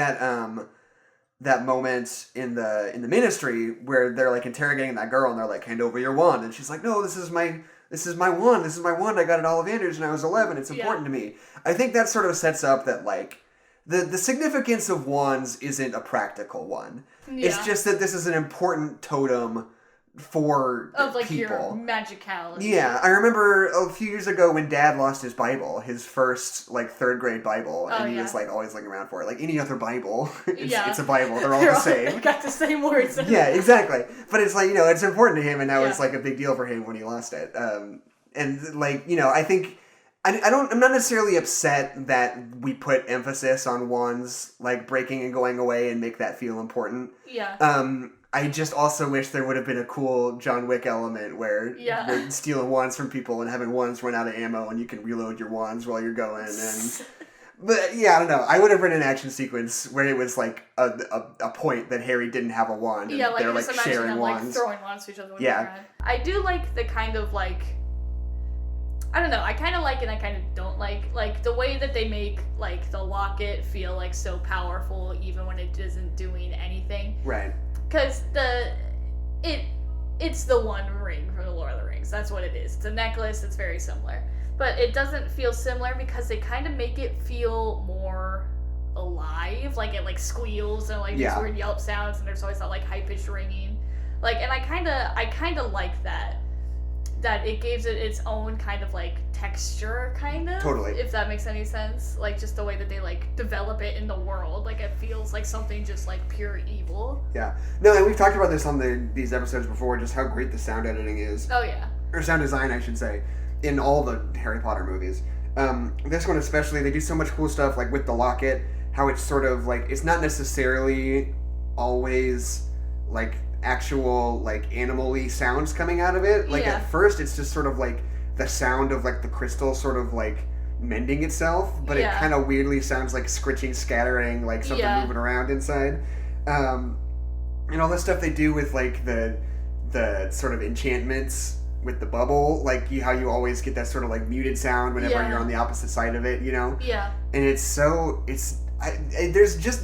moment in the Ministry where they're like interrogating that girl and they're like, hand over your wand, and she's like, no, this is my wand, I got it at Ollivanders when I was 11, it's important to me. I think that sort of sets up that, like, the significance of wands isn't a practical one. It's just that this is an important totem for of like people. Your magicality. Yeah, I remember a few years ago when Dad lost his Bible, his first like 3rd grade Bible, and he was like always looking around for it. Like any other Bible, it's a Bible. They're all the same. They got the same words. Yeah, exactly. But it's like, it's important to him, and now it's like a big deal for him when he lost it. And like, I think I'm not necessarily upset that we put emphasis on wands like breaking and going away and make that feel important. Yeah. I just also wish there would have been a cool John Wick element where you're stealing wands from people and having wands run out of ammo and you can reload your wands while you're going. But yeah, I don't know. I would have written an action sequence where it was like a point that Harry didn't have a wand. And they're like sharing them, wands. Like throwing wands to each other. I do like the kind of like, I don't know, I kind of like and I kind of don't like the way that they make like the locket feel like so powerful even when it isn't doing anything. Right. Because it's the one ring from the Lord of the Rings. That's what it is. It's a necklace. It's very similar. But it doesn't feel similar because they kind of make it feel more alive. Like it like squeals and like these weird yelp sounds and there's always that like high-pitched ringing. Like, and I kind of like that it gives it its own kind of like texture, kind of. Totally. If that makes any sense. Like just the way that they like develop it in the world. Like it feels like something just like pure evil. Yeah. No, and we've talked about this on these episodes before, just how great the sound editing is. Oh yeah. Or sound design, I should say, in all the Harry Potter movies. This one especially, they do so much cool stuff like with the locket, how it's sort of like, it's not necessarily always like actual like animal-y sounds coming out of it. Like at first it's just sort of like the sound of like the crystal sort of like mending itself, but it kind of weirdly sounds like scritching, scattering, like something moving around inside. And all the stuff they do with like the sort of enchantments with the bubble, like how you always get that sort of like muted sound whenever you're on the opposite side of it, Yeah. And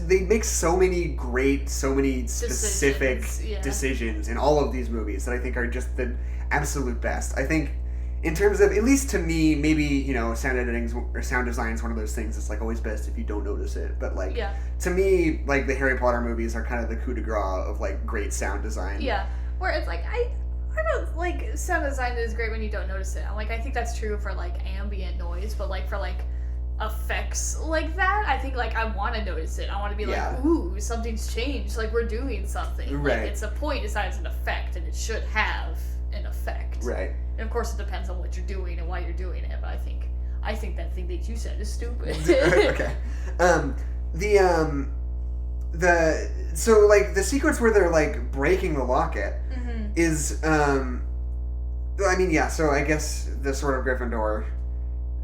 they make so many specific decisions in all of these movies that I think are just the absolute best. I think in terms of, at least to me, maybe, sound editing or sound design is one of those things that's like always best if you don't notice it. But like, to me, like the Harry Potter movies are kind of the coup de grace of like great sound design. Yeah, where it's like, I don't like sound design is great when you don't notice it. Like, I think that's true for like ambient noise, but like for like effects like that, I think like I want to notice it. I want to be like, ooh, something's changed. Like we're doing something. Right. Like it's a point besides an effect, and it should have an effect. Right. And of course, it depends on what you're doing and why you're doing it. But I think that thing that you said is stupid. Okay. So like the sequence where they're like breaking the locket is so I guess the Sword of Gryffindor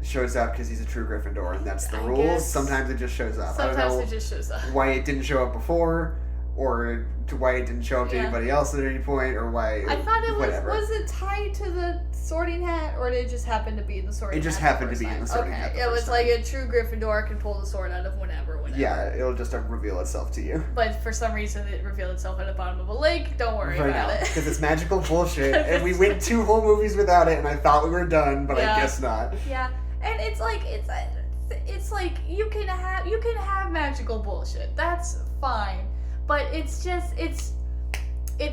shows up because he's a true Gryffindor, and that's the rules. Sometimes it just shows up. Sometimes it just shows up. Why it didn't show up before, or to why it didn't show up to anybody else at any point, or why. I thought it was it tied to the sorting hat, or did it just happen to be in the sorting hat? It just happened to be in the sorting hat. Okay, it was like a true Gryffindor can pull the sword out of whenever. Yeah, it'll just reveal itself to you. But for some reason, it revealed itself at the bottom of a lake. Don't worry about it. Because it's magical bullshit, and we went 2 whole movies without it, and I thought we were done, but I guess not. Yeah, and it's like you can have magical bullshit. That's fine, but it's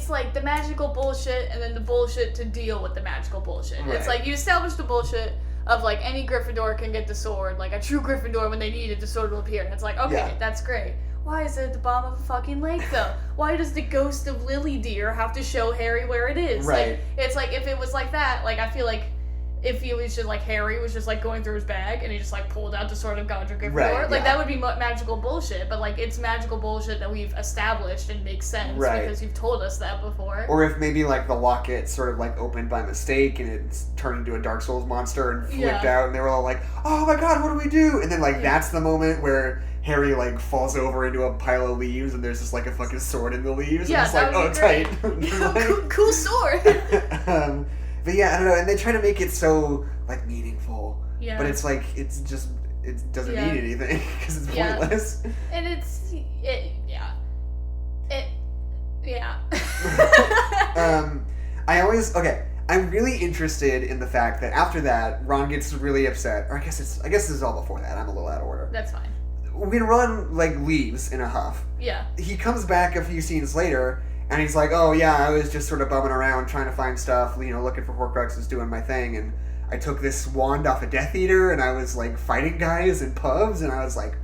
like the magical bullshit and then the bullshit to deal with the magical bullshit. Right. It's like you establish the bullshit of like any Gryffindor can get the sword, like a true Gryffindor when they need it, the sword will appear. And it's like, okay, that's great. Why is it at the bottom of a fucking lake though? Why does the ghost of Lily Deer have to show Harry where it is? Right. Like, it's like if it was like that, like I feel like if he was just like Harry was just like going through his bag and he just like pulled out the sword of Godric Gryffindor, like that would be magical bullshit. But like it's magical bullshit that we've established and makes sense because you've told us that before. Or if maybe like the locket sort of like opened by mistake and it's turned into a Dark Souls monster and flipped out, and they were all like, "Oh my god, what do we do?" And then like that's the moment where Harry like falls over into a pile of leaves and there's just like a fucking sword in the leaves. Yeah, and it's like, oh, tight. Cool sword. But yeah, I don't know, and they try to make it so like meaningful. Yeah. But it's like it doesn't mean anything because it's pointless. And I'm really interested in the fact that after that, Ron gets really upset. Or I guess this is all before that. I'm a little out of order. That's fine. When Ron like leaves in a huff, he comes back a few scenes later. And he's like, oh yeah, I was just sort of bumming around trying to find stuff, looking for Horcruxes, doing my thing, and I took this wand off a Death Eater, and I was like fighting guys in pubs, and I was like,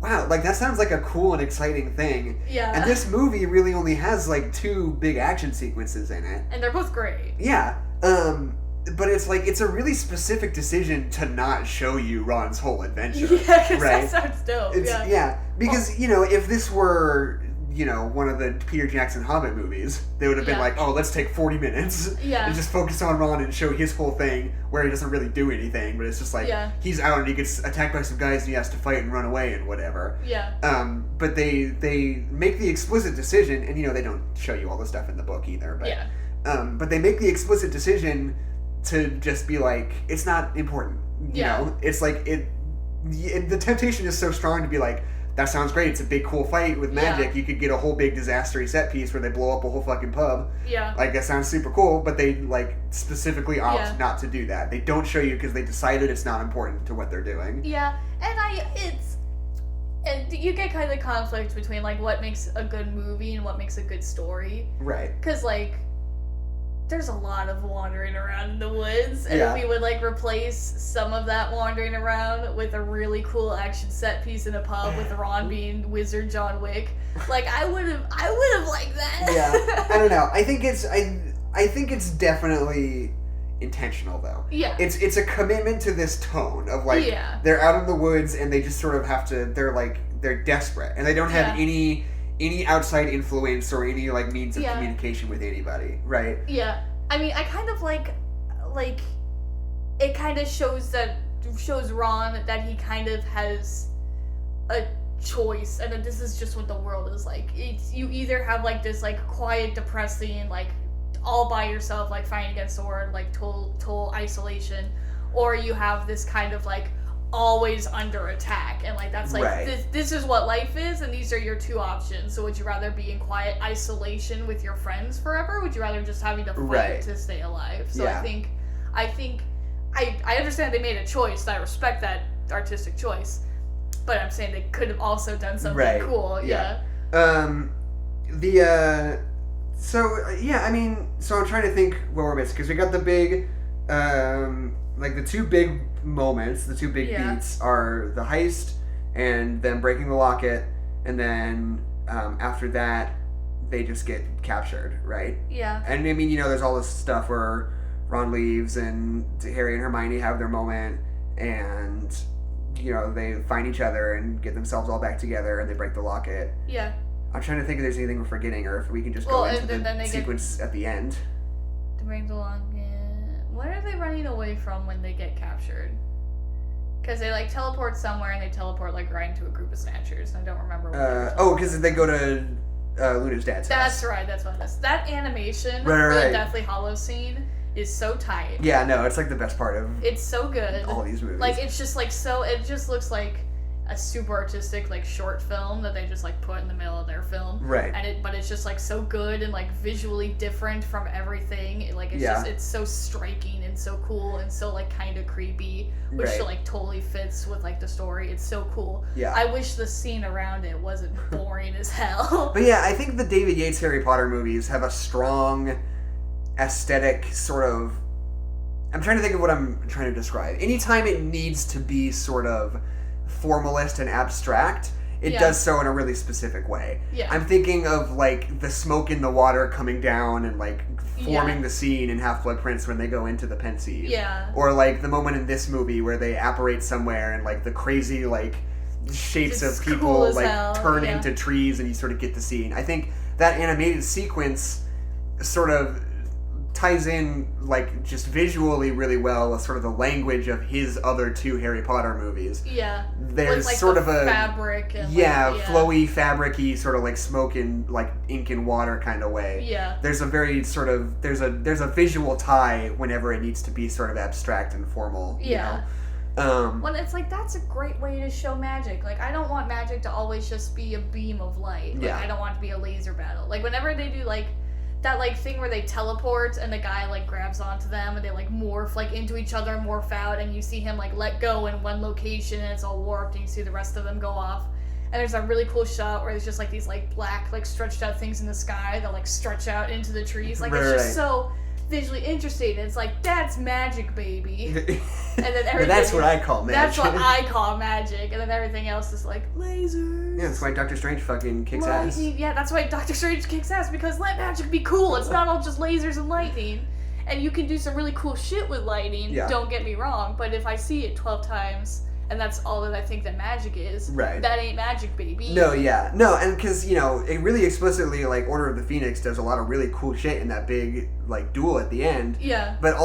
wow, like that sounds like a cool and exciting thing. Yeah. And this movie really only has like 2 big action sequences in it. And they're both great. Yeah. But it's like, it's a really specific decision to not show you Ron's whole adventure. Yeah, because right? that sounds dope. Yeah. Because, if this were, one of the Peter Jackson Hobbit movies, they would have been like, oh, let's take 40 minutes and just focus on Ron and show his whole thing where he doesn't really do anything, but it's just like, he's out and he gets attacked by some guys and he has to fight and run away and whatever. Yeah. But they make the explicit decision, and, they don't show you all the stuff in the book either, but, but they make the explicit decision to just be like, it's not important. You know? It's like, the temptation is so strong to be like, that sounds great, it's a big cool fight with magic, you could get a whole big disastery set piece where they blow up a whole fucking pub. Yeah. Like, that sounds super cool, but they, like, specifically opt not to do that. They don't show you because they decided it's not important to what they're doing. Yeah, and you get kind of conflict between, like, what makes a good movie and what makes a good story. Right. Because, like, there's a lot of wandering around in the woods, and if we would like replace some of that wandering around with a really cool action set piece in a pub with Ron being Wizard John Wick, like I would have liked that. Yeah, I don't know. I think it's definitely intentional though. Yeah, it's a commitment to this tone of like they're out in the woods and they just sort of have to. They're desperate and they don't have any outside influence or any like means of communication with anybody, right? Yeah. I mean, I kind of like it kind of shows Ron that he kind of has a choice and that this is just what the world is like. It's you either have like this like quiet, depressing, like all by yourself, like fighting against the world, like total isolation, or you have this kind of like always under attack, and like that's like this is what life is, and these are your 2 options. So would you rather be in quiet isolation with your friends forever, or would you rather just having to fight to stay alive? So I think I understand they made a choice, and I respect that artistic choice, but I'm saying they could have also done something cool. So I'm trying to think what we're missing, because we got the big like the 2 big moments, the 2 big beats are the heist and them breaking the locket, and then after that they just get captured, right? Yeah. And I mean, there's all this stuff where Ron leaves and Harry and Hermione have their moment, and they find each other and get themselves all back together and they break the locket. Yeah. I'm trying to think if there's anything we're forgetting, or if we can just go into the sequence at the end. To break the locket. What are they running away from when they get captured? Because they like teleport somewhere and they teleport like right into a group of snatchers. And I don't remember what because they go to Luna's dad's house. That's right, that's what it is. That animation for the Deathly Hallows scene is so tight. Yeah, no, it's like the best part of it's so good. All these movies. Like it's just like so it just looks like a super artistic like short film that they just like put in the middle of their film, right? But it's just like so good and like visually different from everything. It's just it's so striking and so cool and so like kind of creepy, which like totally fits with like the story. It's so cool. Yeah, I wish the scene around it wasn't boring as hell. But yeah, I think the David Yates Harry Potter movies have a strong aesthetic sort of. I'm trying to think of what I'm trying to describe. Anytime it needs to be sort of formalist and abstract, it does so in a really specific way. Yeah. I'm thinking of like the smoke in the water coming down and like forming the scene in Half-Blood Prince when they go into the Pensieve. Yeah. Or like the moment in this movie where they apparate somewhere and like the crazy like shapes of people cool like turn into trees and you sort of get the scene. I think that animated sequence sort of ties in like just visually really well with sort of the language of his other 2 Harry Potter movies. Yeah. There's with, like, sort of a fabric and flowy, fabric-y sort of like smoke and like ink and water kind of way. Yeah. There's a very sort of there's a visual tie whenever it needs to be sort of abstract and formal. Yeah. When it's like that's a great way to show magic. Like I don't want magic to always just be a beam of light. Like I don't want it to be a laser battle. Like whenever they do like that like thing where they teleport and the guy like grabs onto them and they like morph like into each other, morph out, and you see him like let go in one location and it's all warped and you see the rest of them go off. And there's that really cool shot where there's just like these like black like stretched out things in the sky that like stretch out into the trees. Like it's just so visually interesting. It's like, that's magic, baby. And then everything. That's what I call magic. That's what I call magic. And then everything else is like lasers. Yeah, that's why Doctor Strange fucking kicks ass. Yeah, that's why Doctor Strange kicks ass, because let magic be cool. It's not all just lasers and lightning. And you can do some really cool shit with lightning, don't get me wrong, but if I see it 12 times and that's all that I think that magic is, that ain't magic, baby. No, yeah. No, and because, you know, it really explicitly, like, Order of the Phoenix does a lot of really cool shit in that big, like, duel at the end. Yeah. But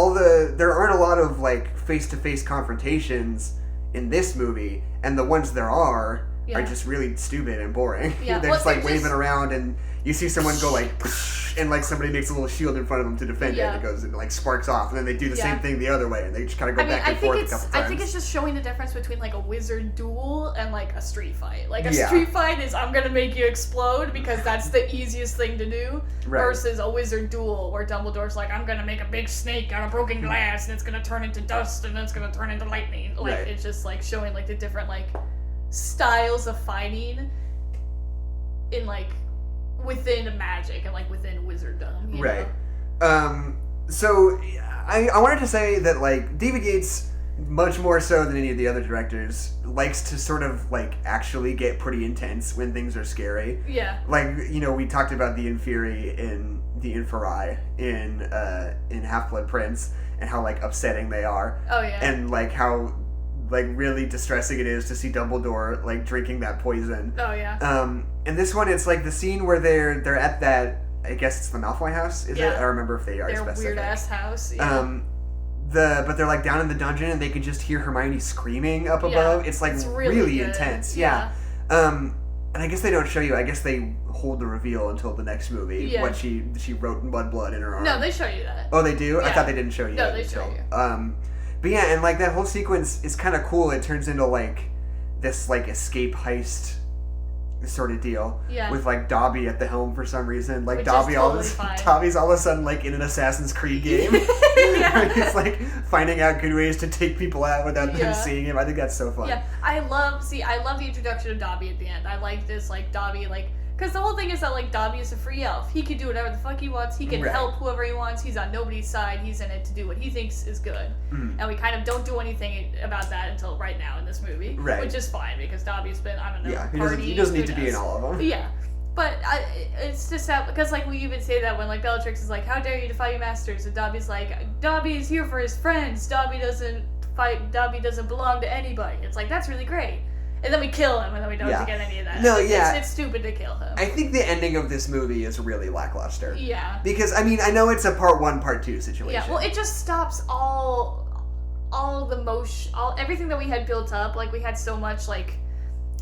there aren't a lot of, like, face-to-face confrontations in this movie, and the ones there are just really stupid and boring. Yeah. They're just, like, waving around, and you see someone go, like, and, like, somebody makes a little shield in front of them to defend it, and it goes and, like, sparks off, and then they do the same thing the other way, and they just kind of go back and forth a couple times. I think it's just showing the difference between, like, a wizard duel and, like, a street fight. Like, a street fight is, I'm gonna make you explode, because that's the easiest thing to do, versus a wizard duel, where Dumbledore's like, I'm gonna make a big snake out of broken glass, and it's gonna turn into dust, and then it's gonna turn into lightning. Like, it's just, like, showing, like, the different, like, styles of fighting in, like, within magic and, like, within wizarddom, you know? So, I wanted to say that, like, David Yates, much more so than any of the other directors, likes to sort of, like, actually get pretty intense when things are scary. Yeah. Like, you know, we talked about the Inferi in the Inferi in Half-Blood Prince, and how, like, upsetting they are. Oh, yeah. And, like, how, like, really distressing it is to see Dumbledore, like, drinking that poison. Oh, yeah. And this one, it's, like, the scene where they're at that, I guess it's the Malfoy house, is it? I don't remember if they are specific. Their weird-ass house, But they're, like, down in the dungeon, and they can just hear Hermione screaming up above. It's, like, really intense. Yeah. And I guess they don't show you. I guess they hold the reveal until the next movie. What she wrote in blood in her arm. No, they show you that. Oh, they do? Yeah. I thought they didn't show you that. No, they show you. But yeah, and, like, that whole sequence is kind of cool. It turns into, like, this, like, escape heist sort of deal. Yeah. With, like, Dobby at the helm for some reason. Like, Which Dobby's all of a sudden, like, in an Assassin's Creed game. He's, like, finding out good ways to take people out without them seeing him. I think that's so fun. Yeah, I love the introduction of Dobby at the end. I like this, like, Dobby, like, because the whole thing is that, like, Dobby is a free elf. He can do whatever the fuck he wants. He can help whoever he wants. He's on nobody's side. He's in it to do what he thinks is good. And we kind of don't do anything about that until right now in this movie. Which is fine, because Dobby's been, I don't know, he doesn't need to be in all of them. Yeah. But it's just that, because, like, we even say that when, like, Bellatrix is like, how dare you defy your masters? And Dobby's like, Dobby is here for his friends. Dobby doesn't belong to anybody. It's like, that's really great. And then we kill him, and then we don't get any of that. No, it's stupid to kill him. I think the ending of this movie is really lackluster. Yeah. Because, I mean, I know it's a part 1, part 2 situation. Yeah, well, it just stops all the motion, everything that we had built up. Like, we had so much, like,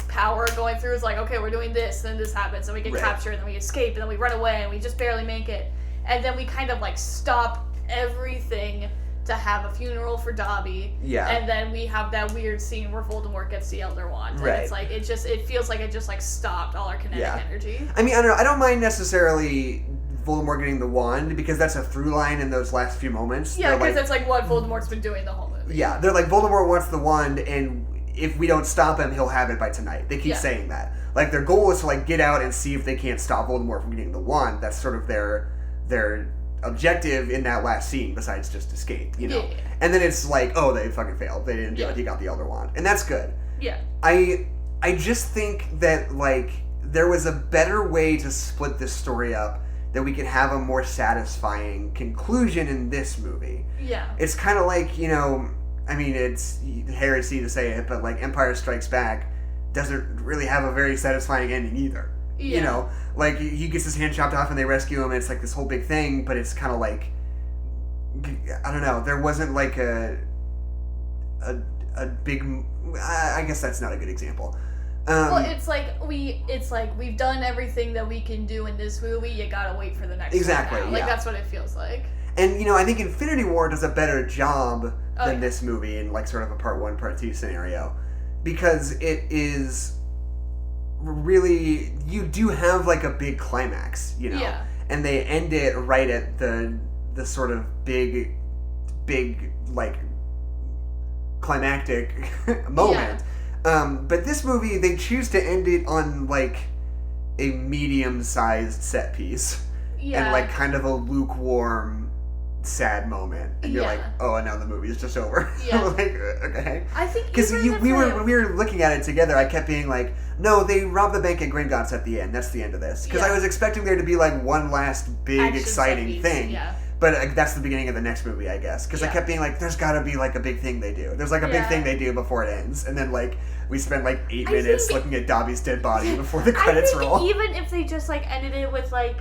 power going through. It's like, okay, we're doing this, and then this happens, and we get captured, and then we escape, and then we run away, and we just barely make it. And then we kind of, like, stop everything to have a funeral for Dobby. Yeah. And then we have that weird scene where Voldemort gets the Elder Wand. And it's like, it feels like it just, like, stopped all our kinetic energy. I mean, I don't know. I don't mind necessarily Voldemort getting the wand, because that's a through line in those last few moments. Yeah, because that's, like, what Voldemort's been doing the whole movie. Yeah. They're like, Voldemort wants the wand, and if we don't stop him, he'll have it by tonight. They keep saying that. Like, their goal is to, like, get out and see if they can't stop Voldemort from getting the wand. That's sort of their objective in that last scene, besides just escape, you know? Yeah. And then it's like, oh, they fucking failed. They didn't do it. He got the Elder Wand. And that's good. Yeah. I just think that, like, there was a better way to split this story up, that we could have a more satisfying conclusion in this movie. Yeah. It's kind of like, you know, I mean, it's heresy to say it, but, like, Empire Strikes Back doesn't really have a very satisfying ending either. Yeah. You know, like, he gets his hand chopped off and they rescue him, and it's like this whole big thing, but it's kind of like, I don't know, there wasn't like a big, I guess that's not a good example. Well, it's like we've done everything that we can do in this movie, you gotta wait for the next one now. Like, that's what it feels like. And, you know, I think Infinity War does a better job than this movie in, like, sort of a part 1, part 2 scenario, because it is really, you do have, like, a big climax, you know, and they end it right at the sort of big, like, climactic moment. But this movie, they choose to end it on, like, a medium-sized set piece. Yeah. And, like, kind of a lukewarm, sad moment. And you're like, oh, no, the movie's just over. Yeah. Like, okay. I think because when we were looking at it together, I kept being like, no, they rob the bank at Gringotts at the end. That's the end of this. Because I was expecting there to be, like, one last big, action exciting thing. Yeah. But that's the beginning of the next movie, I guess. Because I kept being like, there's got to be, like, a big thing they do. There's, like, a big thing they do before it ends. And then, like, we spend, like, 8 minutes looking at Dobby's dead body before the credits roll. Even if they just, like, ended it with, like,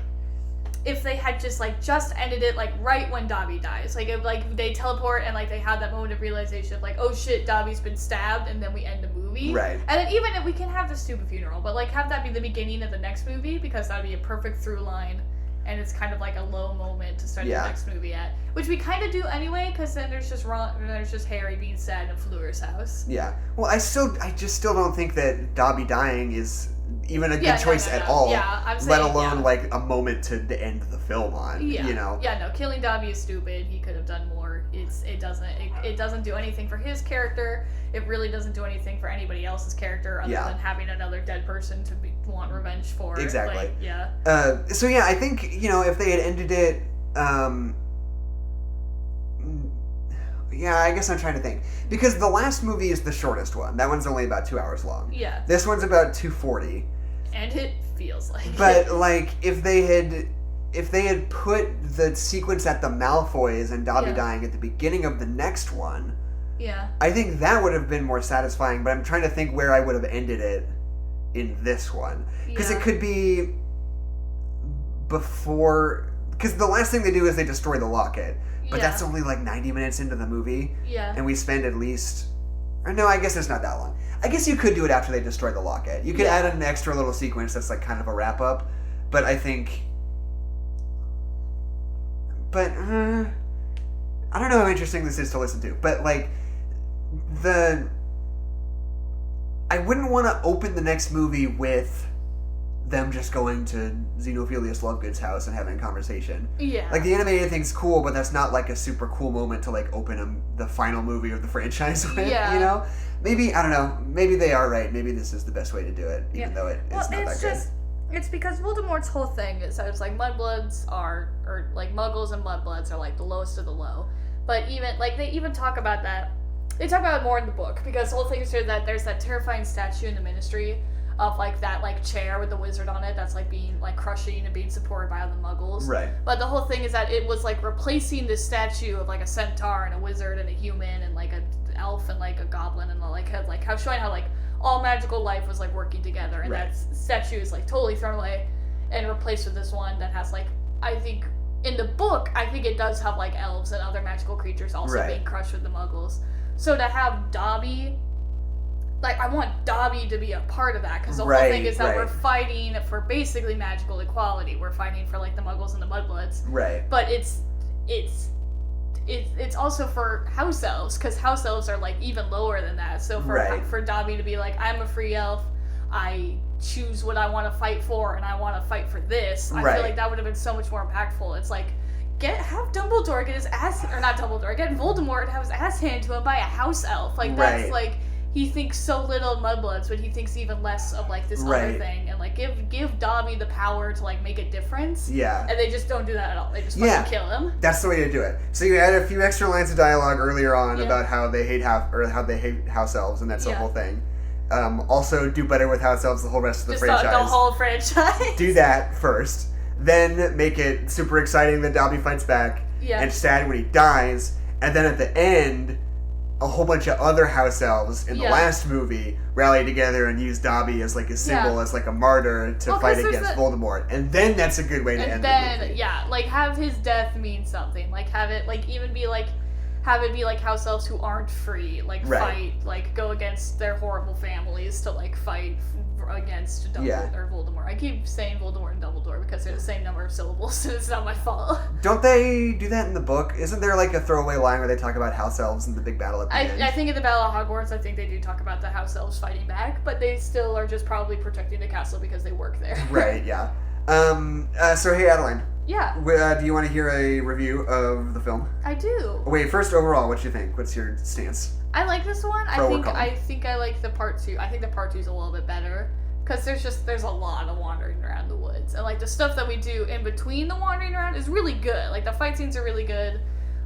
if they had just ended it, like, right when Dobby dies. Like, if, like, they teleport and, like, they have that moment of realization of, like, oh, shit, Dobby's been stabbed, and then we end the movie. Right. And then even if we can have the stupid funeral, but, like, have that be the beginning of the next movie, because that would be a perfect through line. And it's kind of like a low moment to start the next movie at, which we kind of do anyway, because then there's just Harry being sad in Fleur's house. Yeah. Well, I just still don't think that Dobby dying is even a good choice at all. Yeah, I'm saying, let alone like a moment to end the film on. Yeah. You know. Yeah. No, killing Dobby is stupid. He could have done more. It doesn't do anything for his character. It really doesn't do anything for anybody else's character other than having another dead person to want revenge for. Exactly. Like, yeah. So yeah, I think, you know, if they had ended it, yeah, I guess I'm trying to think, because the last movie is the shortest one. That one's only about 2 hours long. Yeah. This one's about 240. And it feels like. But like, if they had put the sequence at the Malfoys and Dobby dying at the beginning of the next one. Yeah. I think that would have been more satisfying, but I'm trying to think where I would have ended it in this one. Because it could be before... Because the last thing they do is they destroy the locket. But that's only like 90 minutes into the movie. Yeah. And we spend at least... Or no, I guess it's not that long. I guess you could do it after they destroy the locket. You could add an extra little sequence that's like kind of a wrap-up. But I think... But, I don't know how interesting this is to listen to. But like... I wouldn't want to open the next movie with them just going to Xenophilius Lovegood's house and having a conversation. Yeah. Like, the animated thing's cool, but that's not, like, a super cool moment to, like, open the final movie of the franchise with, you know? Maybe, I don't know, maybe they are right. Maybe this is the best way to do it, even though it's not that good. It's because Voldemort's whole thing is that it's, like, Muggles and Mudbloods are, like, the lowest of the low. But even, like, they even talk about that. They talk about it more in the book, because the whole thing is that there's that terrifying statue in the Ministry of, like, that, like, chair with the wizard on it that's, like, being, like, crushing and being supported by all the Muggles. Right. But the whole thing is that it was, like, replacing this statue of, like, a centaur and a wizard and a human and, like, an elf and, like, a goblin and, like, how showing how, like, all magical life was, like, working together. And that statue is, like, totally thrown away and replaced with this one that has, like, I think, in the book, I think it does have, like, elves and other magical creatures also being crushed with the Muggles. So to have Dobby, like, I want Dobby to be a part of that, because the whole thing is that we're fighting for basically magical equality. We're fighting for, like, the Muggles and the Mudbloods. Right. But it's also for house elves, because house elves are, like, even lower than that. So for Dobby to be like, I'm a free elf, I choose what I want to fight for, and I want to fight for this, I feel like that would have been so much more impactful. It's like, have Dumbledore get his ass, or not Dumbledore, get Voldemort to have his ass handed to him by a house elf. Like, that's, like, he thinks so little of Mudbloods, but he thinks even less of, like, this other thing. And, like, give Dobby the power to, like, make a difference. Yeah. And they just don't do that at all. They just fucking kill him. That's the way to do it. So you add a few extra lines of dialogue earlier on about how they hate house elves, and that's the whole thing. Also, do better with house elves the whole rest of the franchise. The whole franchise. Do that first. Then make it super exciting that Dobby fights back, and sad when he dies, and then at the end, a whole bunch of other house elves in the last movie rally together and use Dobby as, like, a symbol, as, like, a marter to fight against Voldemort. And then that's a good way to end the movie. Yeah, like, have his death mean something. Like, have it, like, even be, like, have it be, like, house elves who aren't free, like, fight, like, go against their horrible families to, like, fight against Dumbledore or Voldemort. I keep saying Voldemort and Dumbledore because they're the same number of syllables, so it's not my fault. Don't they do that in the book? Isn't there, like, a throwaway line where they talk about house elves in the big battle at the end? I think in the Battle of Hogwarts, I think they do talk about the house elves fighting back, but they still are just probably protecting the castle because they work there. Right, yeah. So, hey, Adeline. Yeah. Do you want to hear a review of the film? I do. Wait, first overall, what do you think? What's your stance? I like this one. I think I like the part 2. I think the part 2 is a little bit better. Because there's a lot of wandering around the woods. And, like, the stuff that we do in between the wandering around is really good. Like, the fight scenes are really good.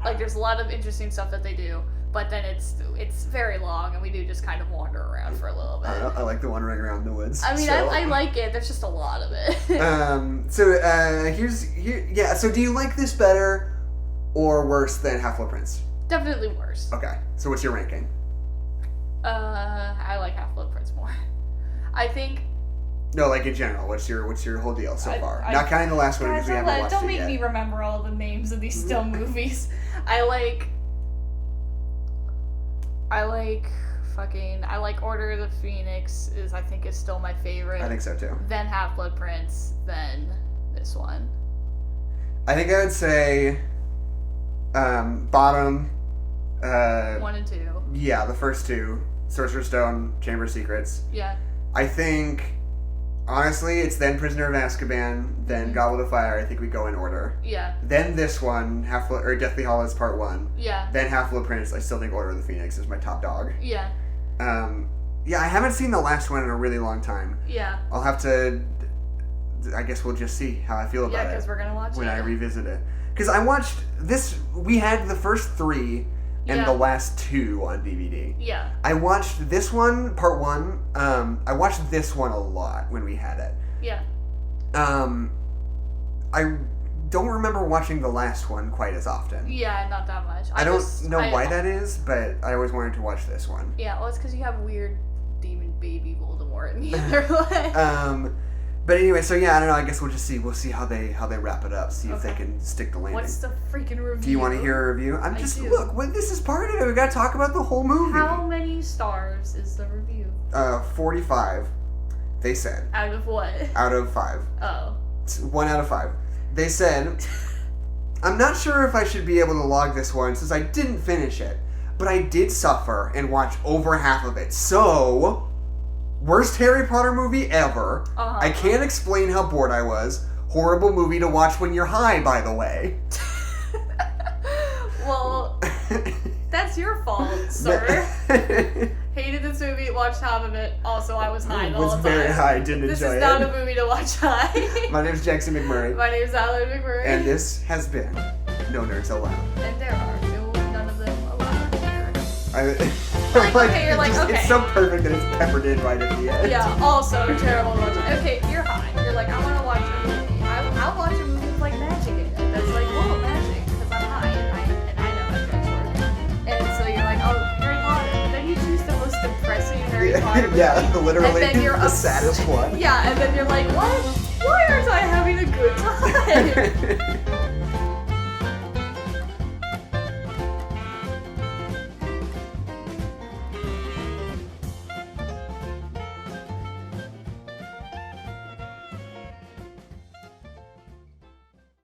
Like, there's a lot of interesting stuff that they do. But then it's very long, and we do just kind of wander around for a little bit. I like the wandering around the woods. I mean, so. I like it. There's just a lot of it. So do you like this better or worse than Half-Blood Prince? Definitely worse. Okay. So what's your ranking? I like Half-Blood Prince more. I think... No, like in general, what's your whole deal so far? Not counting the last one because we haven't watched it yet. Don't make me remember all the names of these still movies. I like Order of the Phoenix I think is still my favorite. I think so too. Then Half-Blood Prince, then this one. I think I would say bottom 1 and 2. Yeah, the first 2. Sorcerer's Stone, Chamber of Secrets. Yeah. I think honestly it's then Prisoner of Azkaban, then Goblet of Fire. I think we go in order. Yeah. Then this one, Deathly Hallows Part 1. Yeah. Then Half-Blood Prince. I still think Order of the Phoenix is my top dog. Yeah. Yeah, I haven't seen the last one in a really long time. Yeah. I'll have to... I guess we'll just see how I feel about it. Yeah, because we're going to watch it. When I revisit it. Because I watched this... We had the first 3 and the last 2 on DVD. Yeah. I watched this one, Part 1. I watched this one a lot when we had it. Yeah. I don't remember watching the last one quite as often. Yeah, not that much. I don't know why that is, but I always wanted to watch this one. Yeah, well, it's because you have weird demon baby Voldemort in the other one. But anyway, so yeah, I don't know. I guess we'll just see. We'll see how they wrap it up. See if they can stick the landing. What's the freaking review? Do you want to hear a review? This is part of it. We got to talk about the whole movie. How many stars is the review? 45. They said. Out of what? Out of 5. Oh. 1 out of 5. They said, I'm not sure if I should be able to log this one since I didn't finish it, but I did suffer and watch over half of it. So, worst Harry Potter movie ever. Uh-huh. I can't explain how bored I was. Horrible movie to watch when you're high, by the way. Well, that's your fault, sir. Hated this movie, watched half of it. Also, I was high the whole time. Was very high, didn't enjoy it. This is not a movie to watch high. My name's Jackson McMurray. My name's Adeline McMurray. And this has been No Nerds Allowed. And there are none of them allowed here. Okay. It's so perfect that it's peppered in right at the end. Yeah, also terrible. Okay, you're high. You're like, I want to watch a movie. I'll watch a movie with like magic in it. That's like, whoa, magic, because I'm high and I know how drugs work. And so you're like, oh, Harry Potter. And then you choose the most depressing Harry Potter movie. Yeah, literally and then you're the saddest one. Yeah, and then you're like, what?